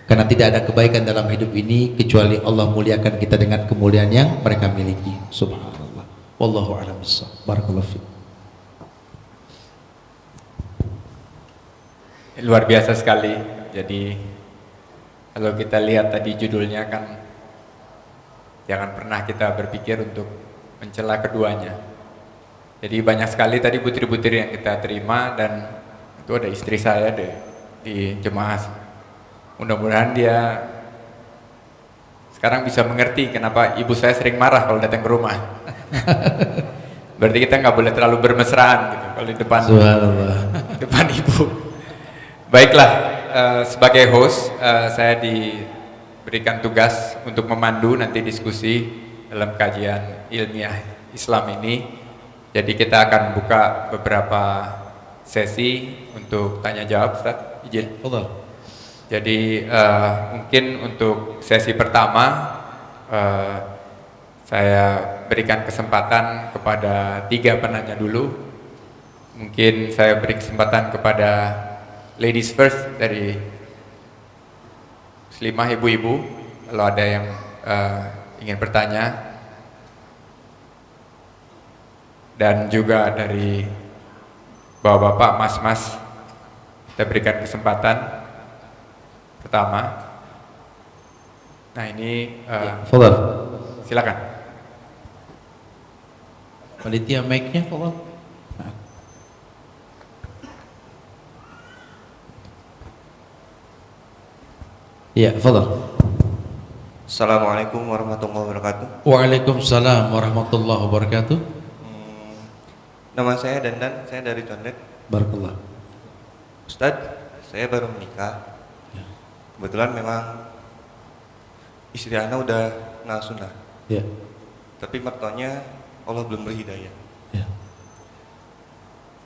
karena tidak ada kebaikan dalam hidup ini kecuali Allah muliakan kita dengan kemuliaan yang mereka miliki. Subhanallah. Wallahu a'lam bishawab. Barakallahu fiik. Luar biasa sekali. Jadi kalau kita lihat tadi judulnya kan, jangan pernah kita berpikir untuk mencela keduanya. Jadi banyak sekali tadi butir-butir yang kita terima, dan itu ada istri saya deh di jemaah. Mudah-mudahan dia sekarang bisa mengerti kenapa ibu saya sering marah kalau datang ke rumah. Berarti kita nggak boleh terlalu bermesraan gitu kalau di depan, depan ibu. Baiklah, sebagai host saya diberikan tugas untuk memandu nanti diskusi dalam kajian ilmiah Islam ini. Jadi kita akan buka beberapa sesi untuk tanya jawab, Ustaz. Izin. Betul. Jadi mungkin untuk sesi pertama saya berikan kesempatan kepada 3 penanya dulu. Mungkin saya beri kesempatan kepada ladies first dari muslimah ibu-ibu, kalau ada yang ingin bertanya, dan juga dari bapak-bapak, mas-mas, kita berikan kesempatan pertama. Nah ini silakan. Panitia mic-nya tolong. Ya, fadhal. Assalamualaikum warahmatullahi wabarakatuh. Waalaikumsalam warahmatullahi wabarakatuh. Nama saya Dandan, saya dari Condet. Barakallah. Ustadz, saya baru menikah. Kebetulan memang istri Ana udah kenal sunnah. Ya. Tapi mertuanya Allah belum beri hidayah. Ya.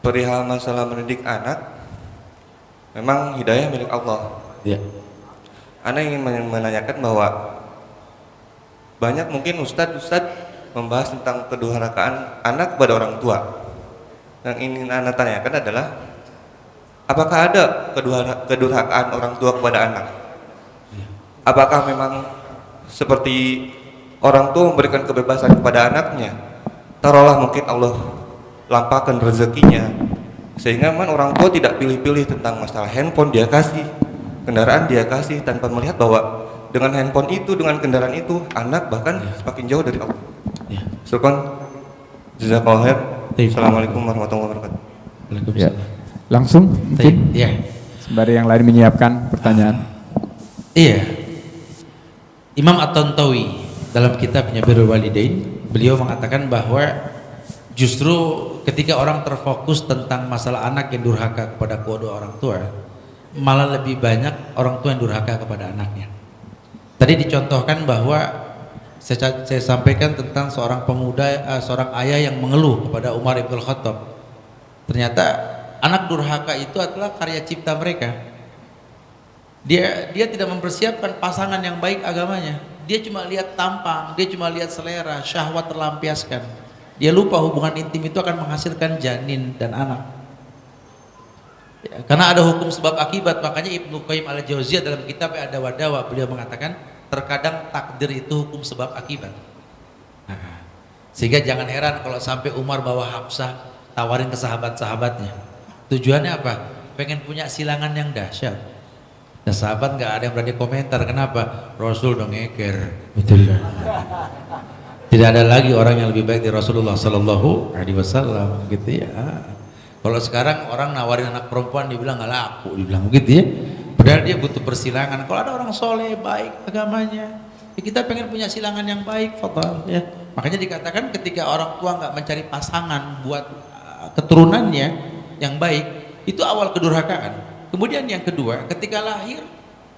Perihal masalah mendidik anak, memang hidayah milik Allah. Ya. Ana ingin menanyakan bahwa banyak mungkin Ustadz membahas tentang kedurhakaan anak kepada orang tua. Yang ingin Ana tanyakan adalah, apakah ada kedurhakaan orang tua kepada anak? Apakah memang seperti orang tua memberikan kebebasan kepada anaknya? Taruhlah mungkin Allah lampahkan rezekinya, sehingga memang orang tua tidak pilih-pilih tentang masalah handphone dia kasih, kendaraan dia kasih, tanpa melihat bahwa dengan handphone itu, dengan kendaraan itu, anak bahkan semakin jauh dari Allah. Ya. Syukran. Jazakallahu khair. Assalamualaikum warahmatullahi wabarakatuh. Waalaikumsalam. Langsung mungkin Ya. sembari yang lain menyiapkan pertanyaan. Iya. Imam At-Tantawi dalam kitabnya Birrul Walidain, beliau mengatakan bahwa justru ketika orang terfokus tentang masalah anak yang durhaka kepada kedua orang tua, malah lebih banyak orang tua yang durhaka kepada anaknya. Tadi dicontohkan bahwa saya sampaikan tentang seorang pemuda, seorang ayah yang mengeluh kepada Umar ibn Khattab. Ternyata anak durhaka itu adalah karya cipta mereka. Dia tidak mempersiapkan pasangan yang baik agamanya. Dia cuma lihat tampang, dia cuma lihat selera, syahwat terlampiaskan. Dia lupa hubungan intim itu akan menghasilkan janin dan anak. Ya, karena ada hukum sebab akibat, makanya Ibnu Qayyim al-Jauziyah dalam kitabnya Ad-Dawa beliau mengatakan terkadang takdir itu hukum sebab akibat. Nah, sehingga jangan heran kalau sampai Umar bawa Hafsah tawarin ke sahabat-sahabatnya. Tujuannya apa? Pengen punya silangan yang dahsyat. Nah, sahabat nggak ada yang berani komentar. Kenapa? Rasul dong ngeker. Betul. Tidak ada lagi orang yang lebih baik dari Rasulullah Sallallahu Alaihi Wasallam, gitu ya. Kalau sekarang orang nawarin anak perempuan dibilang nggak laku, dibilang begitu ya. Padahal dia butuh persilangan. Kalau ada orang soleh, baik agamanya, ya kita pengen punya silangan yang baik, fadhal ya. Makanya dikatakan ketika orang tua nggak mencari pasangan buat keturunannya yang baik, itu awal kedurhakaan. Kemudian yang kedua, ketika lahir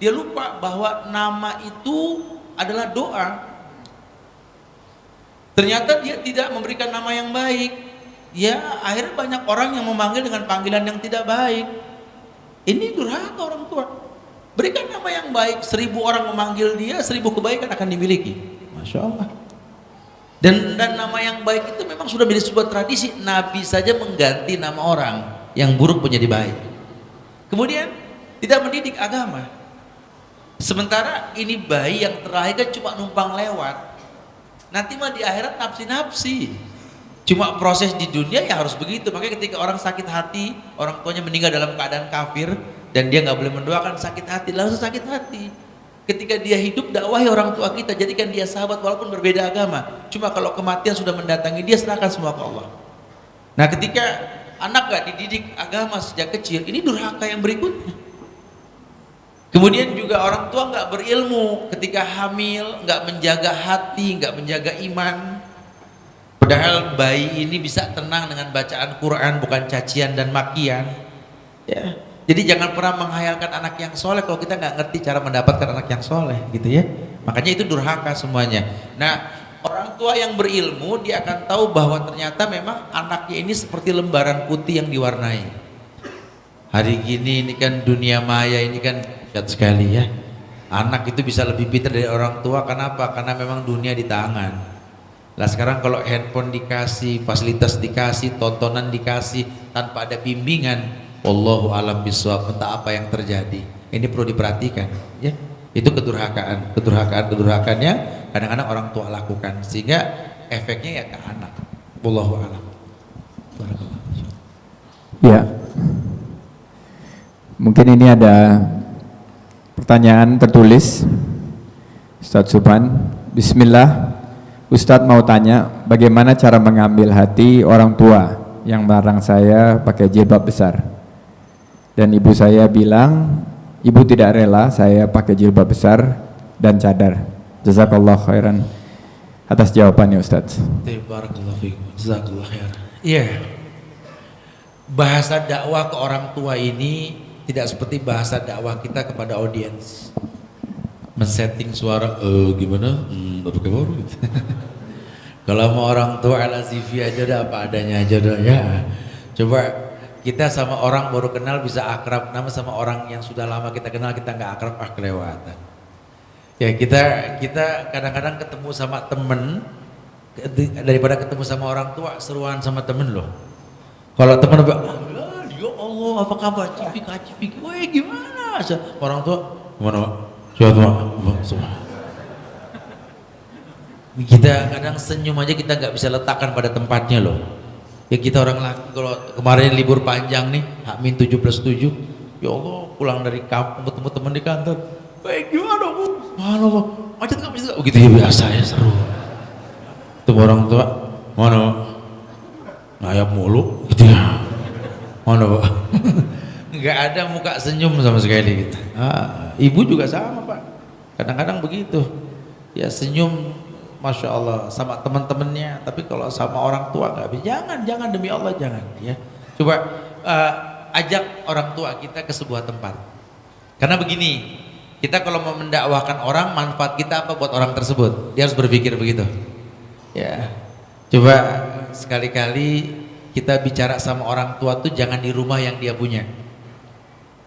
dia lupa bahwa nama itu adalah doa. Ternyata dia tidak memberikan nama yang baik. Ya, akhirnya banyak orang yang memanggil dengan panggilan yang tidak baik. Ini durhaka orang tua. Berikan nama yang baik, 1000 orang memanggil dia, 1000 kebaikan akan dimiliki. Masya Allah. Dan nama yang baik itu memang sudah menjadi sebuah tradisi. Nabi saja mengganti nama orang yang buruk menjadi baik. Kemudian tidak mendidik agama. Sementara ini bayi yang terakhir kan cuma numpang lewat. Nanti mah di akhirat nafsi-nafsi. Cuma proses di dunia ya harus begitu. Makanya ketika orang sakit hati, orang tuanya meninggal dalam keadaan kafir dan dia nggak boleh mendoakan, sakit hati, langsung sakit hati. Ketika dia hidup, dakwahi orang tua kita, jadikan dia sahabat walaupun berbeda agama. Cuma kalau kematian sudah mendatangi dia, serahkan semua ke Allah. Nah, ketika anak nggak dididik agama sejak kecil, ini durhaka yang berikutnya. Kemudian juga orang tua nggak berilmu, ketika hamil nggak menjaga hati, nggak menjaga iman. Padahal bayi ini bisa tenang dengan bacaan Quran, bukan cacian dan makian. Ya. Jadi jangan pernah menghayalkan anak yang soleh kalau kita nggak ngerti cara mendapatkan anak yang soleh, gitu ya. Makanya itu durhaka semuanya. Nah, orang tua yang berilmu dia akan tahu bahwa ternyata memang anaknya ini seperti lembaran putih yang diwarnai. Hari gini ini kan dunia maya ini kan dahsyat sekali ya. Anak itu bisa lebih pintar dari orang tua. Kenapa? Karena memang dunia di tangan. Lah sekarang kalau handphone dikasih, fasilitas dikasih, tontonan dikasih tanpa ada bimbingan, wallahu alam bisawab, entah apa yang terjadi. Ini perlu diperhatikan ya. Itu kedurhakaannya kadang-kadang orang tua lakukan sehingga efeknya ya ke anak. Wallahu alam. Ya. Mungkin ini ada pertanyaan tertulis. Ustadz Subhan, bismillah. Ustadz mau tanya, bagaimana cara mengambil hati orang tua yang melarang saya pakai jilbab besar? Dan ibu saya bilang, ibu tidak rela saya pakai jilbab besar dan cadar. Jazakallah khairan atas jawabannya Ustadz. Barakallahu fiikum. Jazakallah khairan. Iya. Bahasa dakwah ke orang tua ini tidak seperti bahasa dakwah kita kepada audiens. Men-setting suara gimana? Pakai baru gitu. Kalau mau orang tua ala CV aja dah, apa adanya aja dah ya. Coba kita sama orang baru kenal bisa akrab, nama sama orang yang sudah lama kita kenal kita nggak akrab, kelewatan. Ya kita kadang-kadang ketemu sama temen daripada ketemu sama orang tua, seruan sama temen loh. Kalau temen ya Allah, apa kabar? Cipik, woi gimana? Orang tua, gimana Pak? Sehat Pak? Kita kadang senyum aja kita nggak bisa letakkan pada tempatnya loh. Ya kita orang laki, kalau kemarin libur panjang nih, H-17+7, ya Allah pulang dari kampung ketemu teman di kantor, baik gimana Bu? Mana Bu? Macet nggak macet? Oh gitu ya biasa ya, seru. Ketemu orang tua, mana Pak? Ngayap mulu gitu ya. Mana Pak? Nggak ada muka senyum sama sekali gitu. Ibu juga sama Pak, kadang-kadang begitu ya, senyum Masya Allah sama teman-temannya, tapi kalau sama orang tua nggak bisa. Jangan demi Allah jangan ya. Coba ajak orang tua kita ke sebuah tempat, karena begini, kita kalau mau mendakwahkan orang, manfaat kita apa buat orang tersebut, dia harus berpikir begitu ya. Coba sekali-kali kita bicara sama orang tua tuh jangan di rumah yang dia punya,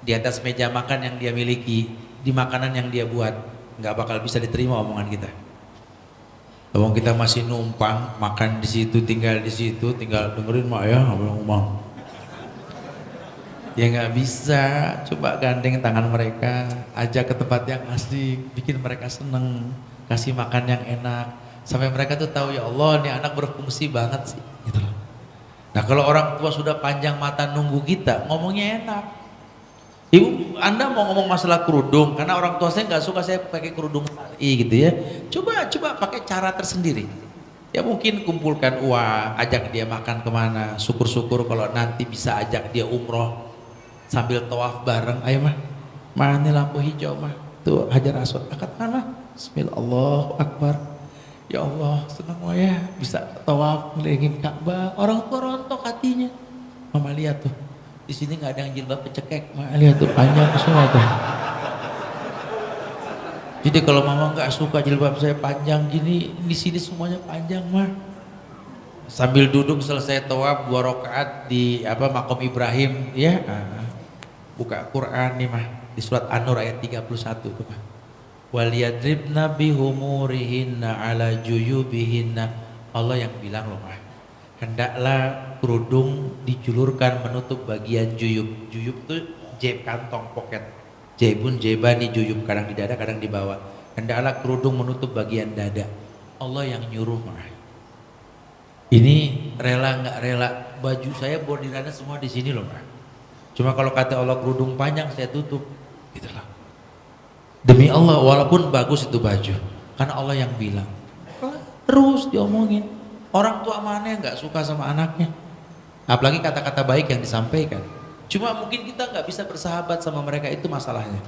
di atas meja makan yang dia miliki, di makanan yang dia buat. Nggak bakal bisa diterima omongan kita. Kalau kita masih numpang makan di situ, tinggal di situ, tinggal dengerin mak ya ngomong, ya nggak bisa. Coba gandeng tangan mereka, ajak ke tempat yang asik, bikin mereka seneng, kasih makan yang enak, sampai mereka tuh tahu ya Allah, nih anak berfungsi banget sih, gitu loh. Nah kalau orang tua sudah panjang mata nunggu kita, ngomongnya enak. Ibu, Anda mau ngomong masalah kerudung, karena orang tua saya nggak suka saya pakai kerudung syar'i gitu ya. Coba pakai cara tersendiri. Ya mungkin kumpulkan uang, ajak dia makan kemana. Syukur-syukur kalau nanti bisa ajak dia umroh sambil tawaf bareng. Ayo mah, mana lampu hijau mah? Tuh Hajar Aswad, akad mana? Bismillah, Allahu Akbar. Ya Allah, senang ya bisa tawaf ngelilingin Ka'bah. Orang tua rontok hatinya. Mama lihat tuh. Di sini nggak ada yang jilbab pecekek, lihat tuh panjang semua tuh. Jadi kalau mama nggak suka jilbab saya panjang gini, di sini semuanya panjang mah. Sambil duduk selesai tawaf 2 rakaat di makom Ibrahim, ya buka Quran nih mah. di surat An-Nur ayat 31 itu Pak. Waliyadribna bihumurihinna ala juyubihinna. Allah yang bilang loh Pak, hendaklah kerudung dijulurkan menutup bagian juyub. Juyub tuh jeb, kantong, poket. Jebun jebani juyub, kadang di dada kadang di bawah. Hendaklah kerudung menutup bagian dada. Allah yang nyuruh Pak. Ini rela nggak rela, baju saya bordirannya semua di sini loh Pak. Cuma kalau kata Allah kerudung panjang saya tutup, gitulah. Demi Allah, walaupun bagus itu baju, karena Allah yang bilang. Terus diomongin. Orang tua mana yang nggak suka sama anaknya? Apalagi kata-kata baik yang disampaikan. Cuma mungkin kita nggak bisa bersahabat sama mereka, itu masalahnya.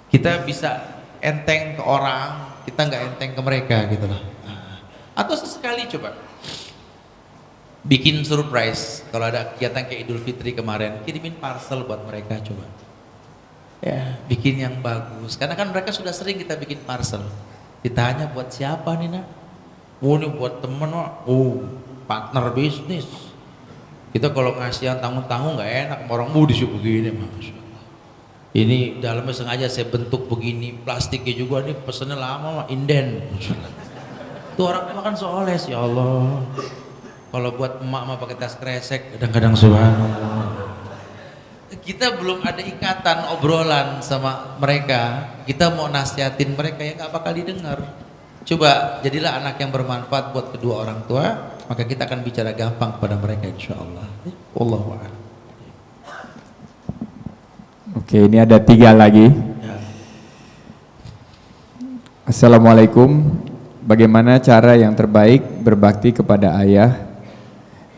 Kita bisa enteng ke orang, kita nggak enteng ke mereka gitu loh. Atau sesekali coba bikin surprise. Kalau ada kegiatan kayak Idul Fitri kemarin, kirimin parcel buat mereka coba. Ya, bikin yang bagus. Karena kan mereka sudah sering kita bikin parcel. Ditanya buat siapa nih nak? Oh ini buat temen, partner bisnis. Kita kalau ngasih yang tanggung-tanggung nggak enak, orang disuruh begini, Masya Allah. Ini dalamnya sengaja saya bentuk begini, plastiknya juga nih pesennya lama, inden. Itu orang makan seoles, ya Allah. Kalau buat emak mah pakai tas kresek, kadang-kadang subhanallah. Kita belum ada ikatan obrolan sama mereka, kita mau nasihatin mereka ya nggak bakal didengar. Coba jadilah anak yang bermanfaat buat kedua orang tua, maka kita akan bicara gampang kepada mereka insya Allah. Wallahu a'lam. Oke, ini ada 3 lagi. Ya. Assalamualaikum. Bagaimana cara yang terbaik berbakti kepada ayah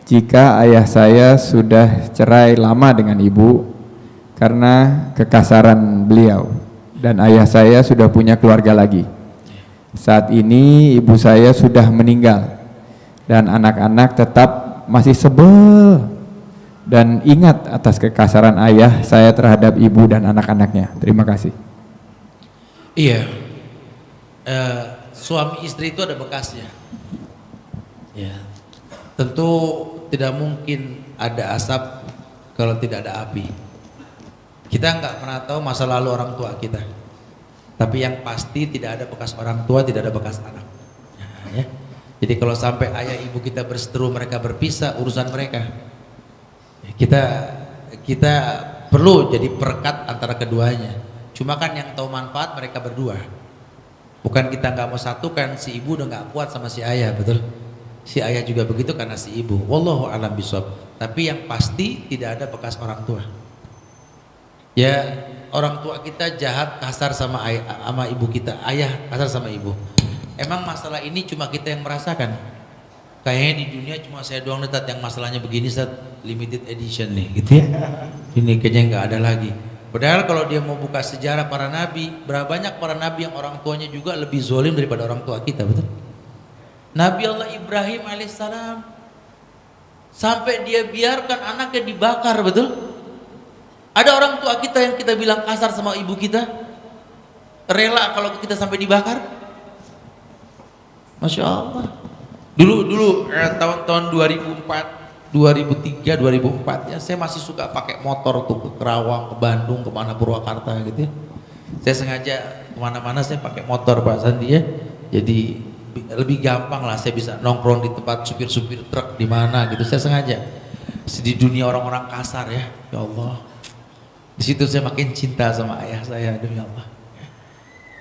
jika ayah saya sudah cerai lama dengan ibu karena kekasaran beliau dan ayah saya sudah punya keluarga lagi? Saat ini ibu saya sudah meninggal dan anak-anak tetap masih sebel dan ingat atas kekasaran ayah saya terhadap ibu dan anak-anaknya. Terima kasih. Iya, suami istri itu ada bekasnya. Ya, tentu tidak mungkin ada asap kalau tidak ada api. Kita nggak pernah tahu masa lalu orang tua kita. Tapi yang pasti tidak ada bekas orang tua, tidak ada bekas anak. Ya. Jadi kalau sampai ayah ibu kita berseteru, mereka berpisah, urusan mereka. Kita perlu jadi perekat antara keduanya. Cuma kan yang tahu manfaat mereka berdua. Bukan kita nggak mau satukan, si ibu udah nggak kuat sama si ayah, betul? Si ayah juga begitu karena si ibu. Wallahu a'lam bishawab. Tapi yang pasti tidak ada bekas orang tua. Ya, orang tua kita jahat, kasar sama ayah, sama ibu kita, ayah kasar sama ibu. Emang masalah ini cuma kita yang merasakan? Kayaknya di dunia cuma saya doang nih Tat, yang masalahnya begini Tat, limited edition nih gitu ya. Ini kayaknya nggak ada lagi. Padahal kalau dia mau buka sejarah para nabi, berapa banyak para nabi yang orang tuanya juga lebih zolim daripada orang tua kita, betul? Nabi Allah Ibrahim alaihissalam sampai dia biarkan anaknya dibakar, betul? Ada orang tua kita yang kita bilang kasar sama ibu kita, rela kalau kita sampai dibakar. Masya Allah. Dulu tahun-tahun 2004, 2003, 2004 ya, saya masih suka pakai motor tuh ke Kerawang, ke Bandung, kemana Purwakarta gitu ya. Saya sengaja kemana-mana saya pakai motor Pak Sandi ya. Jadi lebih gampang lah saya bisa nongkrong di tempat supir-supir truk di mana gitu. Saya sengaja. Di dunia orang-orang kasar ya, ya Allah. Di situ saya makin cinta sama ayah saya, demi Allah.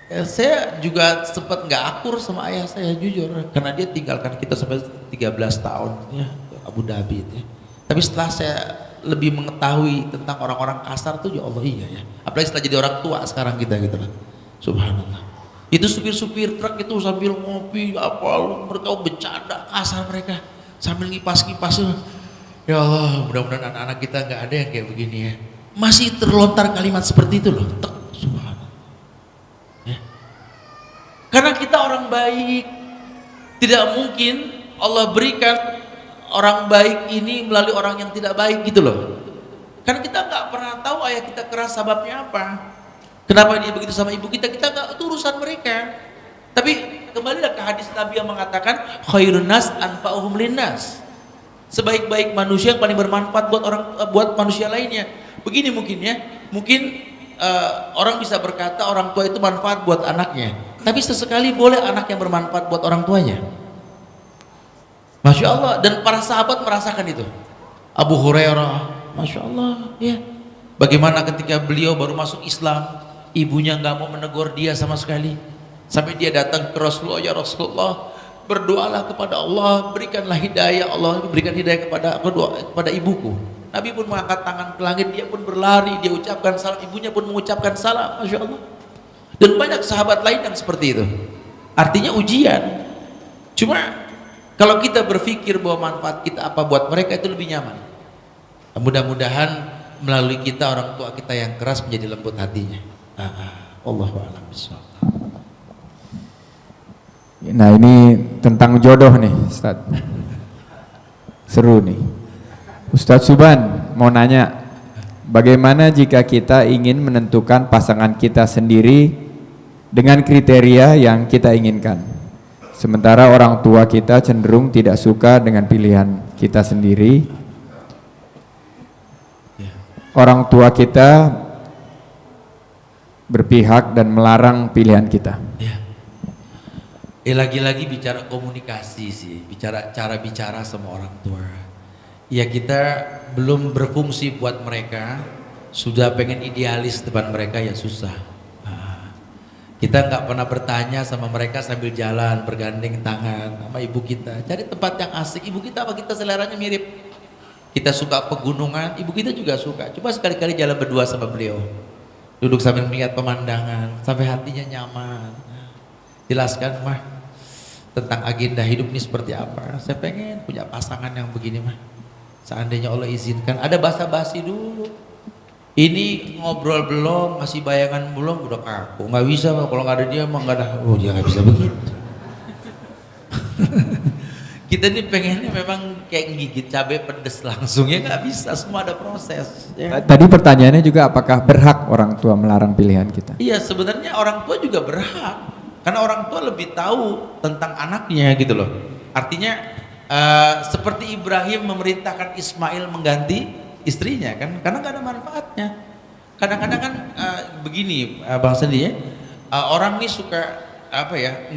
Ya, saya juga sempat nggak akur sama ayah saya jujur, karena dia tinggalkan kita sampai 13 tahun ya, Abu Dhabi itu. Tapi setelah saya lebih mengetahui tentang orang-orang kasar tuh, ya Allah iya ya. Apalagi setelah jadi orang tua sekarang kita gitu lah. Subhanallah. Itu supir-supir truk itu sambil ngopi apa, mereka bercanda kasar mereka sambil ngipas-ngipas. Ya Allah, mudah-mudahan anak-anak kita nggak ada yang kayak begini ya. Masih terlontar kalimat seperti itu loh. Subhanallah. Ya. Karena kita orang baik, tidak mungkin Allah berikan orang baik ini melalui orang yang tidak baik gitu loh. Karena kita nggak pernah tahu ayah kita keras sebabnya apa. Kenapa dia begitu sama ibu kita nggak, itu urusan mereka. Tapi kembalilah ke hadis Nabi yang mengatakan khairun nas anfa'uhum linnas. Sebaik-baik manusia yang paling bermanfaat buat manusia lainnya. Begini mungkin ya, mungkin orang bisa berkata orang tua itu manfaat buat anaknya, tapi sesekali boleh anak yang bermanfaat buat orang tuanya. Masya Allah, dan para sahabat merasakan itu. Abu Hurairah, Masya Allah, ya. Bagaimana ketika beliau baru masuk Islam, ibunya nggak mau menegur dia sama sekali, sampai dia datang ke Rasulullah, ya Rasulullah, berdoalah kepada Allah, berikanlah hidayah, Allah berikan hidayah kepada ibuku. Nabi pun mengangkat tangan ke langit, dia pun berlari, dia ucapkan salam, ibunya pun mengucapkan salam, Masya Allah. Dan banyak sahabat lain yang seperti itu. Artinya ujian. Cuma kalau kita berpikir bahwa manfaat kita apa buat mereka, itu lebih nyaman. Mudah-mudahan melalui kita orang tua kita yang keras menjadi lembut hatinya. Allahu a'lam bishawab. Nah, ini tentang jodoh nih, Ustaz. Seru nih. Ustaz Suban mau nanya, bagaimana jika kita ingin menentukan pasangan kita sendiri dengan kriteria yang kita inginkan, sementara orang tua kita cenderung tidak suka dengan pilihan kita sendiri? Orang tua kita berpihak dan melarang pilihan kita. Lagi-lagi bicara komunikasi sih, cara bicara sama orang tua. Ya kita belum berfungsi buat mereka, sudah pengen idealis depan mereka ya susah. Kita nggak pernah bertanya sama mereka sambil jalan bergandeng tangan sama ibu kita. Cari tempat yang asik. Ibu kita apa kita seleranya mirip. Kita suka pegunungan, ibu kita juga suka. Coba sekali-kali jalan berdua sama beliau, duduk sambil melihat pemandangan, sampai hatinya nyaman. Jelaskan, mah, tentang agenda hidup ini seperti apa. Saya pengen punya pasangan yang begini, mah. Seandainya Allah izinkan, ada basa-basi dulu. Ini ngobrol belum, masih bayangan belum, udah kaku. Nggak bisa, mah. Kalau nggak ada dia, mah nggak ada. Oh, dia nggak bisa begitu. Kita ini pengennya memang kayak gigit cabai pedes langsung, ya nggak bisa, semua ada proses. Ya. Tadi pertanyaannya juga, apakah berhak orang tua melarang pilihan kita? Iya, sebenarnya orang tua juga berhak, karena orang tua lebih tahu tentang anaknya gitu loh. Artinya seperti Ibrahim memerintahkan Ismail mengganti istrinya kan, karena nggak ada manfaatnya. Kadang-kadang kan begini, Bang Sandi ya, orang ini suka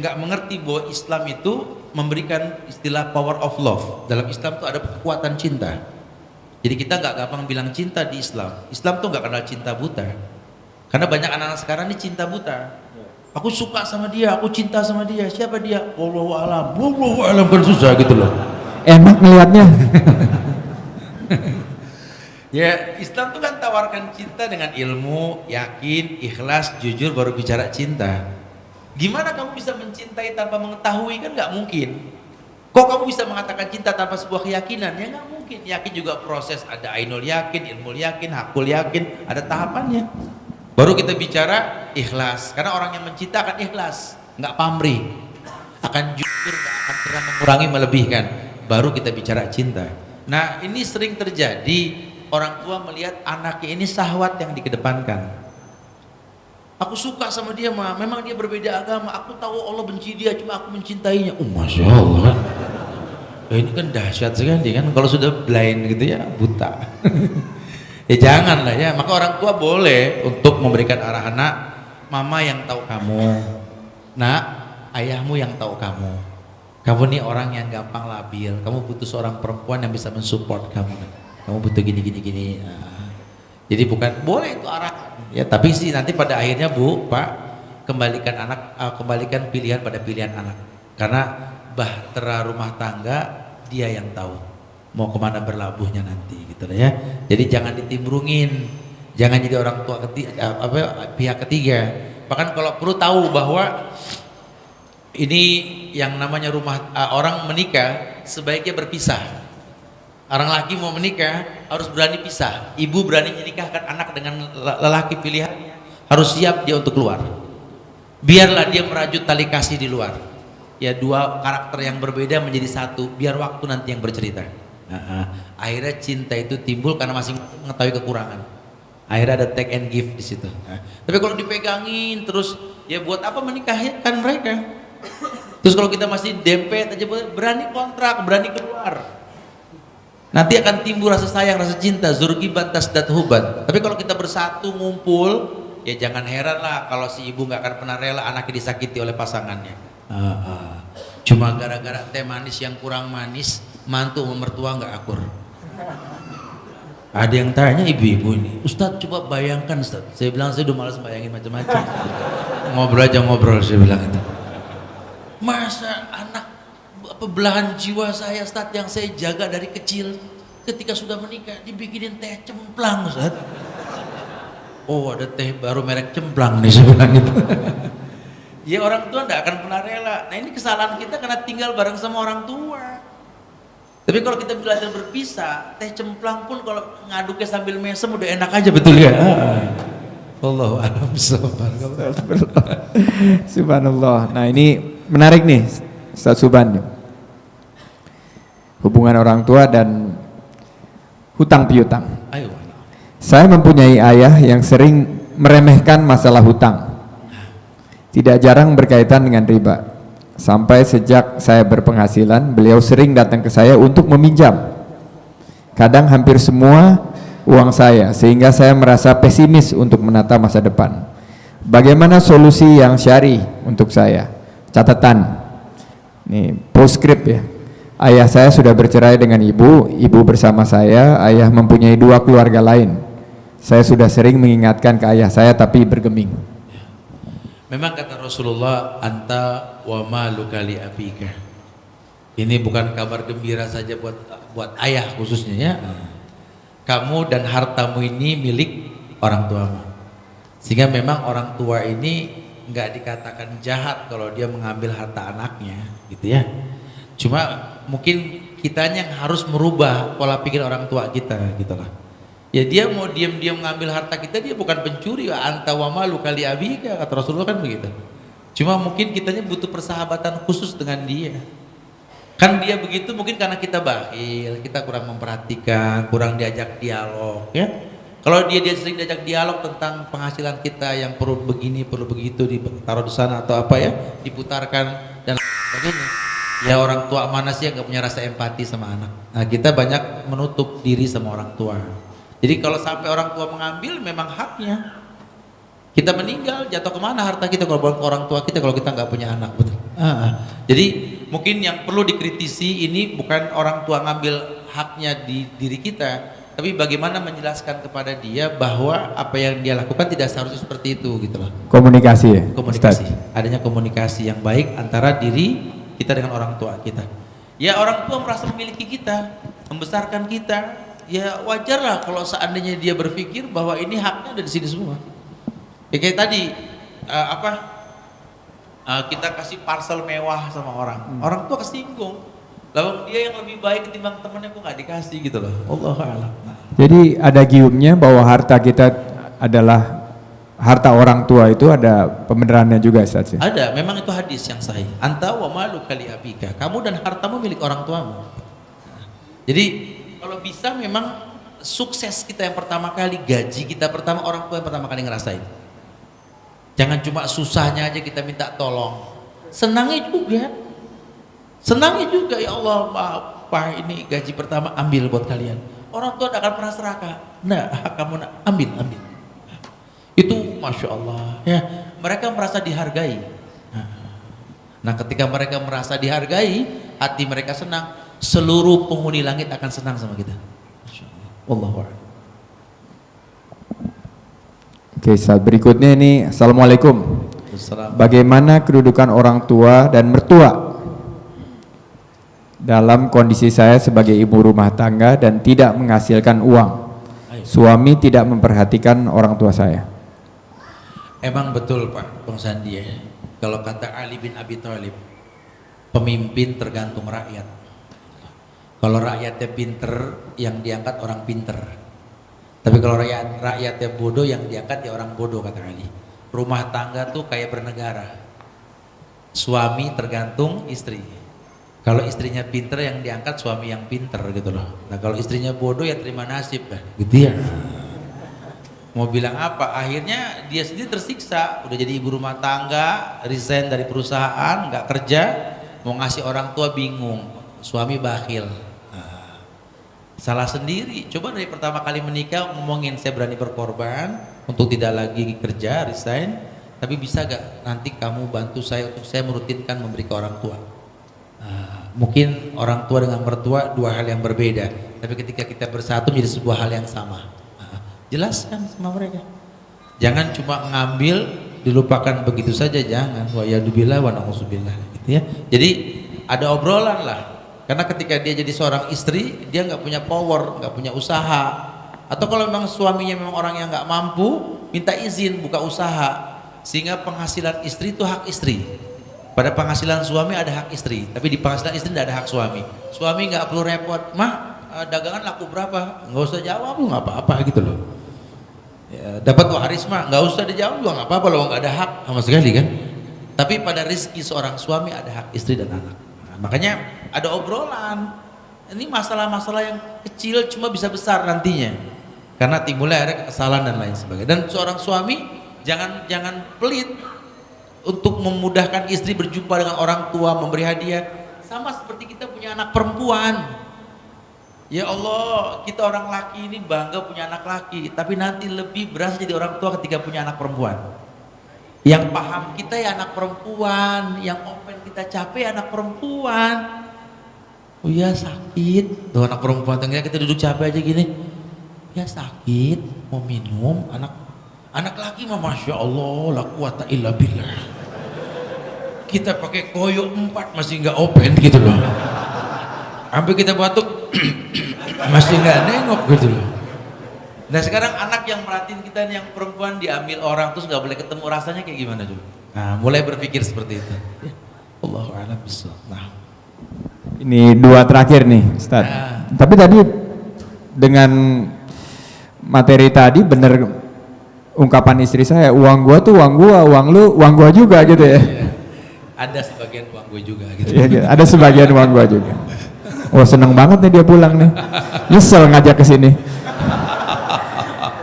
nggak mengerti bahwa Islam itu memberikan istilah power of love. Dalam Islam tuh ada kekuatan cinta. Jadi kita nggak gampang bilang cinta di Islam. Islam tuh nggak kenal cinta buta. Karena banyak anak-anak sekarang ini cinta buta. Aku suka sama dia, aku cinta sama dia. Siapa dia? Wallahu alam kan susah gitu loh. Enak ngelihatnya. Ya, Islam tuh kan tawarkan cinta dengan ilmu, yakin, ikhlas, jujur, baru bicara cinta. Gimana kamu bisa mencintai tanpa mengetahui? Kan nggak mungkin. Kok kamu bisa mengatakan cinta tanpa sebuah keyakinan? Ya nggak mungkin. Yakin juga proses, ada ainul yakin, ilmu yakin, hakul yakin, ada tahapannya. Baru kita bicara ikhlas. Karena orang yang mencinta akan ikhlas, nggak pamrih, akan jujur, nggak akan pernah mengurangi, melebihkan. Baru kita bicara cinta. Nah, ini sering terjadi, orang tua melihat anaknya ini syahwat yang dikedepankan. Aku suka sama dia, mah. Memang dia berbeda agama. Aku tahu Allah benci dia, cuma aku mencintainya. Masya Allah. Ini kan dahsyat sekali kan. Kalau sudah blind gitu ya, buta. Ya jangan lah ya. Maka orang tua boleh untuk memberikan arah anak. Mama yang tahu kamu. Nak, ayahmu yang tahu kamu. Kamu nih orang yang gampang labil. Kamu butuh seorang perempuan yang bisa mensupport kamu. Kamu butuh gini. Nah, jadi bukan boleh itu arah. Ya, tapi sih nanti pada akhirnya Bu, Pak, kembalikan pilihan pada pilihan anak. Karena bahtera rumah tangga dia yang tahu mau kemana berlabuhnya nanti, gitu lah ya. Jadi jangan ditimbrungin, jangan jadi orang tua pihak ketiga. Bahkan kalau perlu tahu bahwa ini yang namanya orang menikah sebaiknya berpisah. Orang laki mau menikah harus berani pisah. Ibu berani menikahkan anak dengan lelaki pilihannya, harus siap dia untuk keluar. Biarlah dia merajut tali kasih di luar. Ya, dua karakter yang berbeda menjadi satu. Biar waktu nanti yang bercerita. Akhirnya cinta itu timbul karena masing-masing mengetahui kekurangan. Akhirnya ada take and give di situ. Tapi kalau dipegangin terus, ya buat apa menikahkan mereka? Terus kalau kita masih dempet aja, berani kontrak, berani keluar. Nanti akan timbul rasa sayang, rasa cinta, zurgi bantas dat huban. Tapi kalau kita bersatu, ngumpul, ya jangan heran lah kalau si ibu nggak akan pernah rela anaknya disakiti oleh pasangannya. Cuma gara-gara teh manis yang kurang manis, mantu sama mertua nggak akur. Ada yang tanya ibu-ibu ini, Ustadz coba bayangkan Ustadz. Saya bilang saya udah malas bayangin macam-macam. Ngobrol aja ngobrol, saya bilang itu. Masa anak belahan jiwa saya Ustadz yang saya jaga dari kecil, ketika sudah menikah dibikinin teh cemplang Ustadz. Oh ada teh baru merek cemplang nih, saya bilang itu. Ya orang tua tidak akan pernah rela. Nah ini kesalahan kita karena tinggal bareng sama orang tua. Tapi kalau kita belajar berpisah, teh cemplang pun kalau ngaduknya sambil mesem udah enak aja, betul ya? Wallahu a'lam bishawab. Subhanallah. Nah ini menarik nih Ustaz Suban. Hubungan orang tua dan hutang piutang. Ayo. Saya mempunyai ayah yang sering meremehkan masalah hutang. Tidak jarang berkaitan dengan riba. Sampai sejak saya berpenghasilan, beliau sering datang ke saya untuk meminjam. Kadang hampir semua uang saya, sehingga saya merasa pesimis untuk menata masa depan. Bagaimana solusi yang syar'i untuk saya? Catatan, nih postscript ya. Ayah saya sudah bercerai dengan ibu bersama saya. Ayah mempunyai 2 keluarga lain. Saya sudah sering mengingatkan ke ayah saya, tapi bergeming. Memang kata Rasulullah, anta wa maluka li abika. Ini bukan kabar gembira saja buat ayah khususnya ya. Kamu dan hartamu ini milik orang tuamu. Sehingga memang orang tua ini nggak dikatakan jahat kalau dia mengambil harta anaknya, gitu ya. Cuma mungkin kitanya yang harus merubah pola pikir orang tua kita, gitulah. Ya dia mau diam-diam mengambil harta kita, dia bukan pencuri. Anta wa maluka li abika, kata Rasulullah kan begitu. Cuma mungkin kitanya butuh persahabatan khusus dengan dia. Kan dia begitu mungkin karena kita bakhil, kita kurang memperhatikan, kurang diajak dialog ya. Kalau dia sering diajak dialog tentang penghasilan kita yang perlu begini, perlu begitu, ditaruh di sana atau apa ya, diputarkan dan sebagainya. Ya orang tua mana sih yang gak punya rasa empati sama anak. Nah kita banyak menutup diri sama orang tua. Jadi kalau sampai orang tua mengambil memang haknya. Kita meninggal jatuh kemana harta kita kalau bukan ke orang tua kita kalau kita nggak punya anak, betul. Jadi mungkin yang perlu dikritisi ini bukan orang tua ngambil haknya di diri kita, tapi bagaimana menjelaskan kepada dia bahwa apa yang dia lakukan tidak seharusnya seperti itu, gitu loh. Komunikasi ya. Komunikasi. Ustaz. Adanya komunikasi yang baik antara diri kita dengan orang tua kita. Ya orang tua merasa memiliki kita, membesarkan kita. Ya wajarlah kalau seandainya dia berpikir bahwa ini haknya ada di sini semua. Ya kayak tadi kita kasih parcel mewah sama orang tua kesinggung. Lalu dia yang lebih baik ketimbang temannya kok nggak dikasih, gitu loh. Allahu a'lam. Jadi ada giumnya bahwa harta kita adalah harta orang tua, itu ada pembenarannya juga Ustaz. Ada, memang itu hadis yang sahih. Anta wa maluka li abika. Kamu dan hartamu milik orang tuamu. Jadi kalau bisa memang sukses kita yang pertama kali, gaji kita pertama, orang tua yang pertama kali ngerasain. Jangan cuma susahnya aja kita minta tolong. Senangnya juga. Senangnya juga, ya Allah, Pak ini gaji pertama ambil buat kalian. Orang tua tidak akan pernah serakah. Nah, kamu ambil. Itu Masya Allah. Ya, mereka merasa dihargai. Nah, ketika mereka merasa dihargai, hati mereka senang. Seluruh penghuni langit akan senang sama kita. Masya Allah. Wallahu a'lam. Oke, saat berikutnya ini, Assalamualaikum. Bagaimana kedudukan orang tua dan mertua dalam kondisi saya sebagai ibu rumah tangga dan tidak menghasilkan uang? Suami tidak memperhatikan orang tua saya. Emang betul Pak Bang Sandi ya. Kalau kata Ali bin Abi Thalib, pemimpin tergantung rakyat. Kalau rakyatnya pinter, yang diangkat orang pinter. Tapi kalau rakyatnya bodoh, yang diangkat ya orang bodoh, kata Ali. Rumah tangga tuh kayak bernegara. Suami tergantung istri. Kalau istrinya pinter, yang diangkat suami yang pinter, gitu loh. Nah kalau istrinya bodoh ya terima nasib kan, gitu ya. Mau bilang apa? Akhirnya dia sendiri tersiksa. Udah jadi ibu rumah tangga, resign dari perusahaan, nggak kerja, mau ngasih orang tua bingung. Suami bakhil. Salah sendiri. Coba dari pertama kali menikah ngomongin saya berani berkorban untuk tidak lagi kerja, resign, tapi bisa gak nanti kamu bantu saya untuk saya merutinkan memberi ke orang tua. Mungkin orang tua dengan mertua dua hal yang berbeda, tapi ketika kita bersatu menjadi sebuah hal yang sama. Jelaskan sama mereka. Jangan cuma ngambil dilupakan begitu saja, jangan. Wa yadubillah wa na'udzubillah gitu ya. Jadi ada obrolan lah. Karena ketika dia jadi seorang istri, dia nggak punya power, nggak punya usaha. Atau kalau memang suaminya memang orang yang nggak mampu, minta izin buka usaha. Sehingga penghasilan istri itu hak istri. Pada penghasilan suami ada hak istri, tapi di penghasilan istri tidak ada hak suami. Suami nggak perlu repot, mah dagangan laku berapa? Nggak usah jawab, nggak apa-apa gitu loh. Ya, dapat waris mah nggak usah dijawab juga nggak apa-apa loh, nggak ada hak sama sekali kan. Tapi pada rezeki seorang suami ada hak istri dan anak. Makanya ada obrolan. Ini masalah-masalah yang kecil cuma bisa besar nantinya. Karena timbulnya akhirnya kesalahan dan lain sebagainya. Dan seorang suami jangan pelit untuk memudahkan istri berjumpa dengan orang tua, memberi hadiah. Sama seperti kita punya anak perempuan. Ya Allah, kita orang laki ini bangga punya anak laki, tapi nanti lebih berasa jadi orang tua ketika punya anak perempuan. Yang paham kita ya anak perempuan, yang open kita capek anak perempuan. Oh ya sakit, tuh anak perempuan tengah kita duduk capek aja gini. Ya sakit, mau minum, anak laki mah masya Allah, la quwata illa billah. Kita pakai koyo 4 masih nggak open gitu loh. Sampai kita batuk masih nggak nengok gitu loh. Nah sekarang anak yang merhatiin kita nih yang perempuan diambil orang terus nggak boleh ketemu, rasanya kayak gimana tuh? Nah mulai berpikir seperti itu. Ya, Allahu a'lam bishawab. Nah. Ini dua terakhir nih Ustaz. Tapi tadi dengan materi tadi bener ungkapan istri saya, uang gua tuh uang gua, uang lu uang gua juga gitu ya. Ada sebagian uang gue juga gitu. Ya, ada sebagian uang gua juga. Oh seneng banget nih dia pulang nih. Nyesel ngajak ke sini.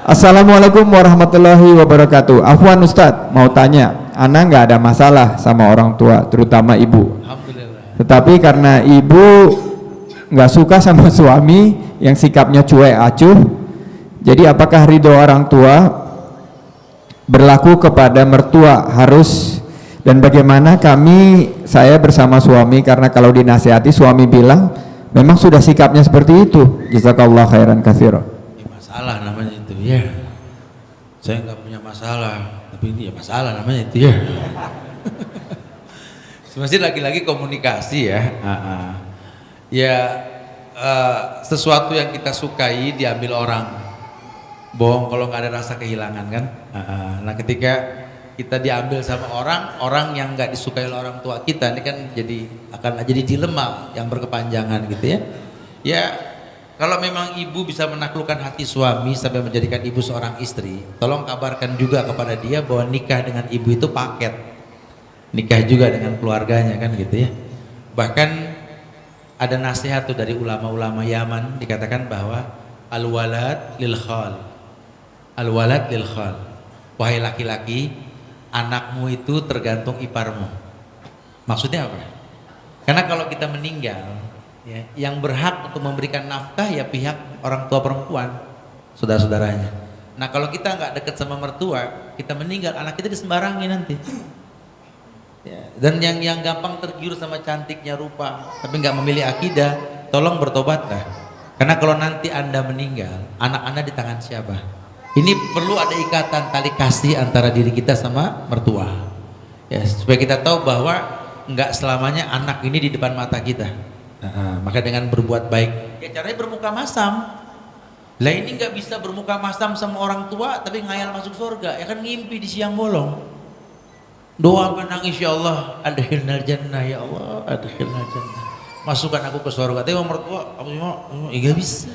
Assalamualaikum warahmatullahi wabarakatuh. Afwan Ustadz, mau tanya, ana nggak ada masalah sama orang tua, terutama ibu. Alhamdulillah. Tetapi karena ibu nggak suka sama suami yang sikapnya cuek acuh, jadi apakah ridho orang tua berlaku kepada mertua harus, dan bagaimana saya bersama suami, karena kalau dinasihati suami bilang memang sudah sikapnya seperti itu. Jazakallah khairan katsira. Masalah namanya itu ya. Saya nggak punya masalah, tapi ini ya masalah namanya itu ya. Sebenarnya lagi-lagi komunikasi ya. Ya sesuatu yang kita sukai diambil orang. Bohong kalau nggak ada rasa kehilangan kan. Nah ketika kita diambil sama orang yang nggak disukai oleh orang tua kita, ini kan akan jadi dilema yang berkepanjangan gitu ya. Ya kalau memang ibu bisa menaklukkan hati suami sampai menjadikan ibu seorang istri, tolong kabarkan juga kepada dia bahwa nikah dengan ibu itu paket. Nikah juga dengan keluarganya kan gitu ya. Bahkan ada nasihat tuh dari ulama-ulama Yaman, dikatakan bahwa al-walad lil khal. Al-walad lil khal. Wahai laki-laki, anakmu itu tergantung iparmu. Maksudnya apa? Karena kalau kita meninggal, ya, yang berhak untuk memberikan nafkah ya pihak orang tua perempuan, saudara-saudaranya. Nah kalau kita nggak deket sama mertua, kita meninggal, anak kita disembarangi nanti. Ya, dan yang gampang tergiur sama cantiknya rupa, tapi nggak memilih akidah, tolong bertobatlah. Karena kalau nanti anda meninggal, anak anda di tangan siapa? Ini perlu ada ikatan tali kasih antara diri kita sama mertua. Ya, supaya kita tahu bahwa nggak selamanya anak ini di depan mata kita. Maka dengan berbuat baik, ya caranya bermuka masam. Lah ini nggak bisa bermuka masam sama orang tua tapi ngayal masuk surga, ya kan ngimpi di siang bolong. Doa menangis, ya Allah adkhilnal jannah, ya Allah adkhilnal jannah, masukkan aku ke surga. Tapi mertua aku mau nggak bisa.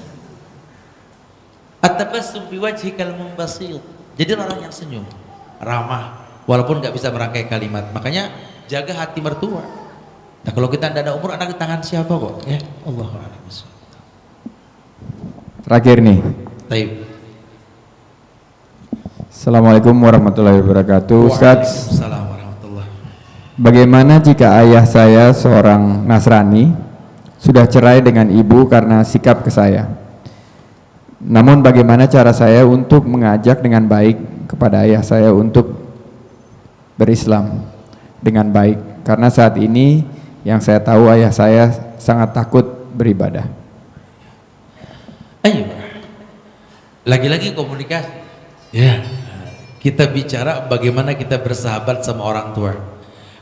At-tabassum bi wajhikal mumbasil. Jadi orang yang senyum, ramah, walaupun nggak bisa merangkai kalimat. Makanya jaga hati mertua. Nah kalau kita tidak ada umur, anak di tangan siapa kok? Ya Allah. Terakhir nih. Taib. Assalamualaikum warahmatullahi wabarakatuh. Ustaz, Waalaikumsalam warahmatullahi. bagaimana jika ayah saya seorang Nasrani sudah cerai dengan ibu karena sikap ke saya? Namun bagaimana cara saya untuk mengajak dengan baik kepada ayah saya untuk berislam dengan baik? Karena saat ini yang saya tahu ayah saya sangat takut beribadah. Ayo, lagi-lagi komunikasi. Ya, kita bicara bagaimana kita bersahabat sama orang tua.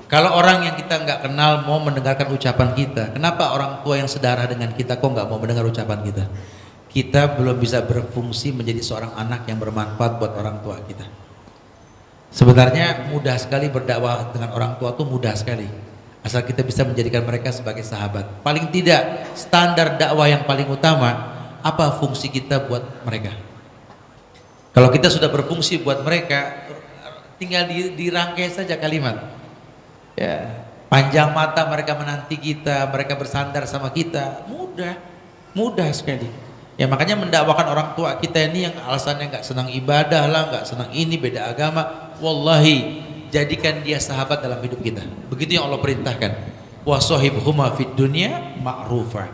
Kalau orang yang kita nggak kenal mau mendengarkan ucapan kita, kenapa orang tua yang sedarah dengan kita kok nggak mau mendengar ucapan kita? Kita belum bisa berfungsi menjadi seorang anak yang bermanfaat buat orang tua kita. Sebenarnya mudah sekali berdakwah dengan orang tua tuh mudah sekali, asal kita bisa menjadikan mereka sebagai sahabat. Paling tidak standar dakwah yang paling utama, apa fungsi kita buat mereka. Kalau kita sudah berfungsi buat mereka, tinggal dirangkai saja kalimat. Ya, panjang mata mereka menanti kita, mereka bersandar sama kita, mudah sekali. Ya makanya mendakwakan orang tua kita ini yang alasannya nggak senang ibadah lah, nggak senang ini, beda agama, wallahi jadikan dia sahabat dalam hidup kita. Begitu yang Allah perintahkan. Wa sahibhuma fid dunya ma'rufa.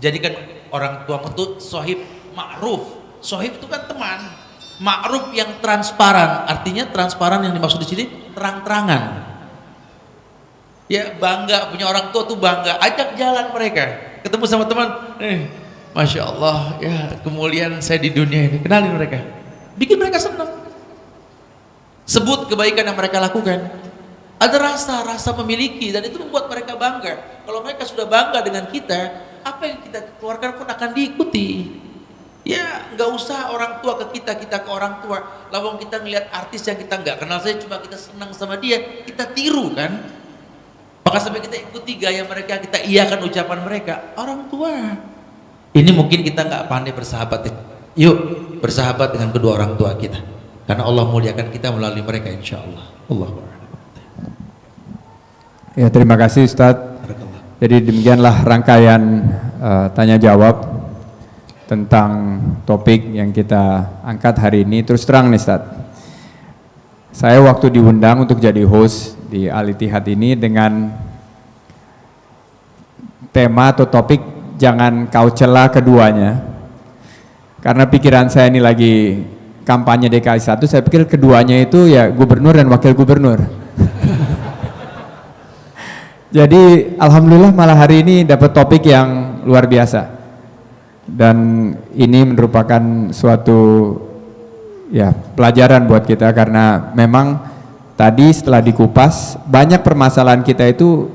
Jadikan orang tua itu sahib ma'ruf. Sahib itu kan teman. Ma'ruf yang transparan. Artinya transparan yang dimaksud di sini terang-terangan. Ya bangga punya orang tua tuh bangga. Ajak jalan mereka. Ketemu sama teman, Masya Allah ya kemuliaan saya di dunia ini. Kenalin mereka. Bikin mereka senang. Sebut kebaikan yang mereka lakukan. Ada rasa memiliki dan itu membuat mereka bangga. Kalau mereka sudah bangga dengan kita, apa yang kita keluarkan pun akan diikuti. Ya nggak usah orang tua ke kita ke orang tua. Lawang kita ngelihat artis yang kita nggak kenal saja, cuma kita senang sama dia, kita tiru kan. Maka sampai kita ikuti gaya mereka, kita iakan ucapan mereka. Orang tua. Ini mungkin kita nggak pandai bersahabat. Yuk bersahabat dengan kedua orang tua kita. Karena Allah muliakan kita melalui mereka insya Allah. Ya terima kasih Ustadz. Jadi demikianlah rangkaian tanya jawab tentang topik yang kita angkat hari ini. Terus terang nih Ustadz, saya waktu diundang untuk jadi host di Al-Ittihad ini dengan tema atau topik jangan kau cela keduanya. Karena pikiran saya ini lagi kampanye DKI 1, saya pikir keduanya itu ya gubernur dan wakil gubernur. Jadi alhamdulillah malah hari ini dapat topik yang luar biasa. Dan ini merupakan suatu ya pelajaran buat kita karena memang tadi setelah dikupas banyak permasalahan kita itu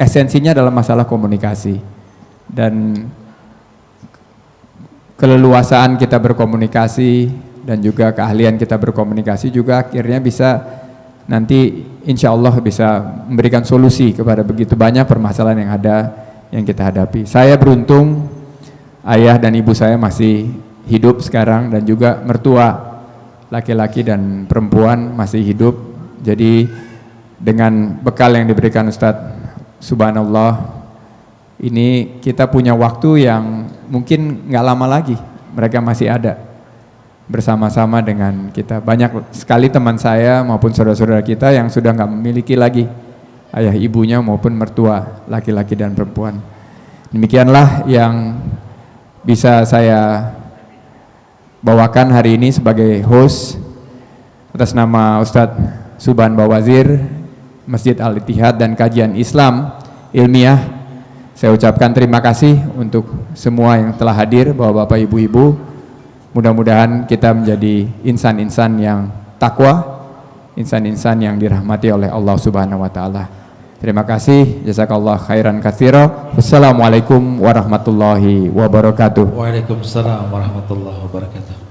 esensinya dalam masalah komunikasi. Dan keleluasaan kita berkomunikasi dan juga keahlian kita berkomunikasi juga akhirnya bisa nanti insya Allah bisa memberikan solusi kepada begitu banyak permasalahan yang ada yang kita hadapi. Saya beruntung ayah dan ibu saya masih hidup sekarang dan juga mertua laki-laki dan perempuan masih hidup. Jadi dengan bekal yang diberikan Ustadz, subhanallah, ini kita punya waktu yang mungkin nggak lama lagi mereka masih ada bersama-sama dengan kita. Banyak sekali teman saya maupun saudara-saudara kita yang sudah nggak memiliki lagi ayah ibunya maupun mertua laki-laki dan perempuan. Demikianlah yang bisa saya bawakan hari ini sebagai host atas nama Ustadz Subhan Bawazir Masjid Al-Ittihad dan Kajian Islam Ilmiah. Saya ucapkan terima kasih untuk semua yang telah hadir, bapak-bapak, ibu-ibu. Mudah-mudahan kita menjadi insan-insan yang takwa, insan-insan yang dirahmati oleh Allah Subhanahu wa taala. Terima kasih, jazakallah khairan katsira. Wassalamualaikum warahmatullahi wabarakatuh. Waalaikumsalam warahmatullahi wabarakatuh.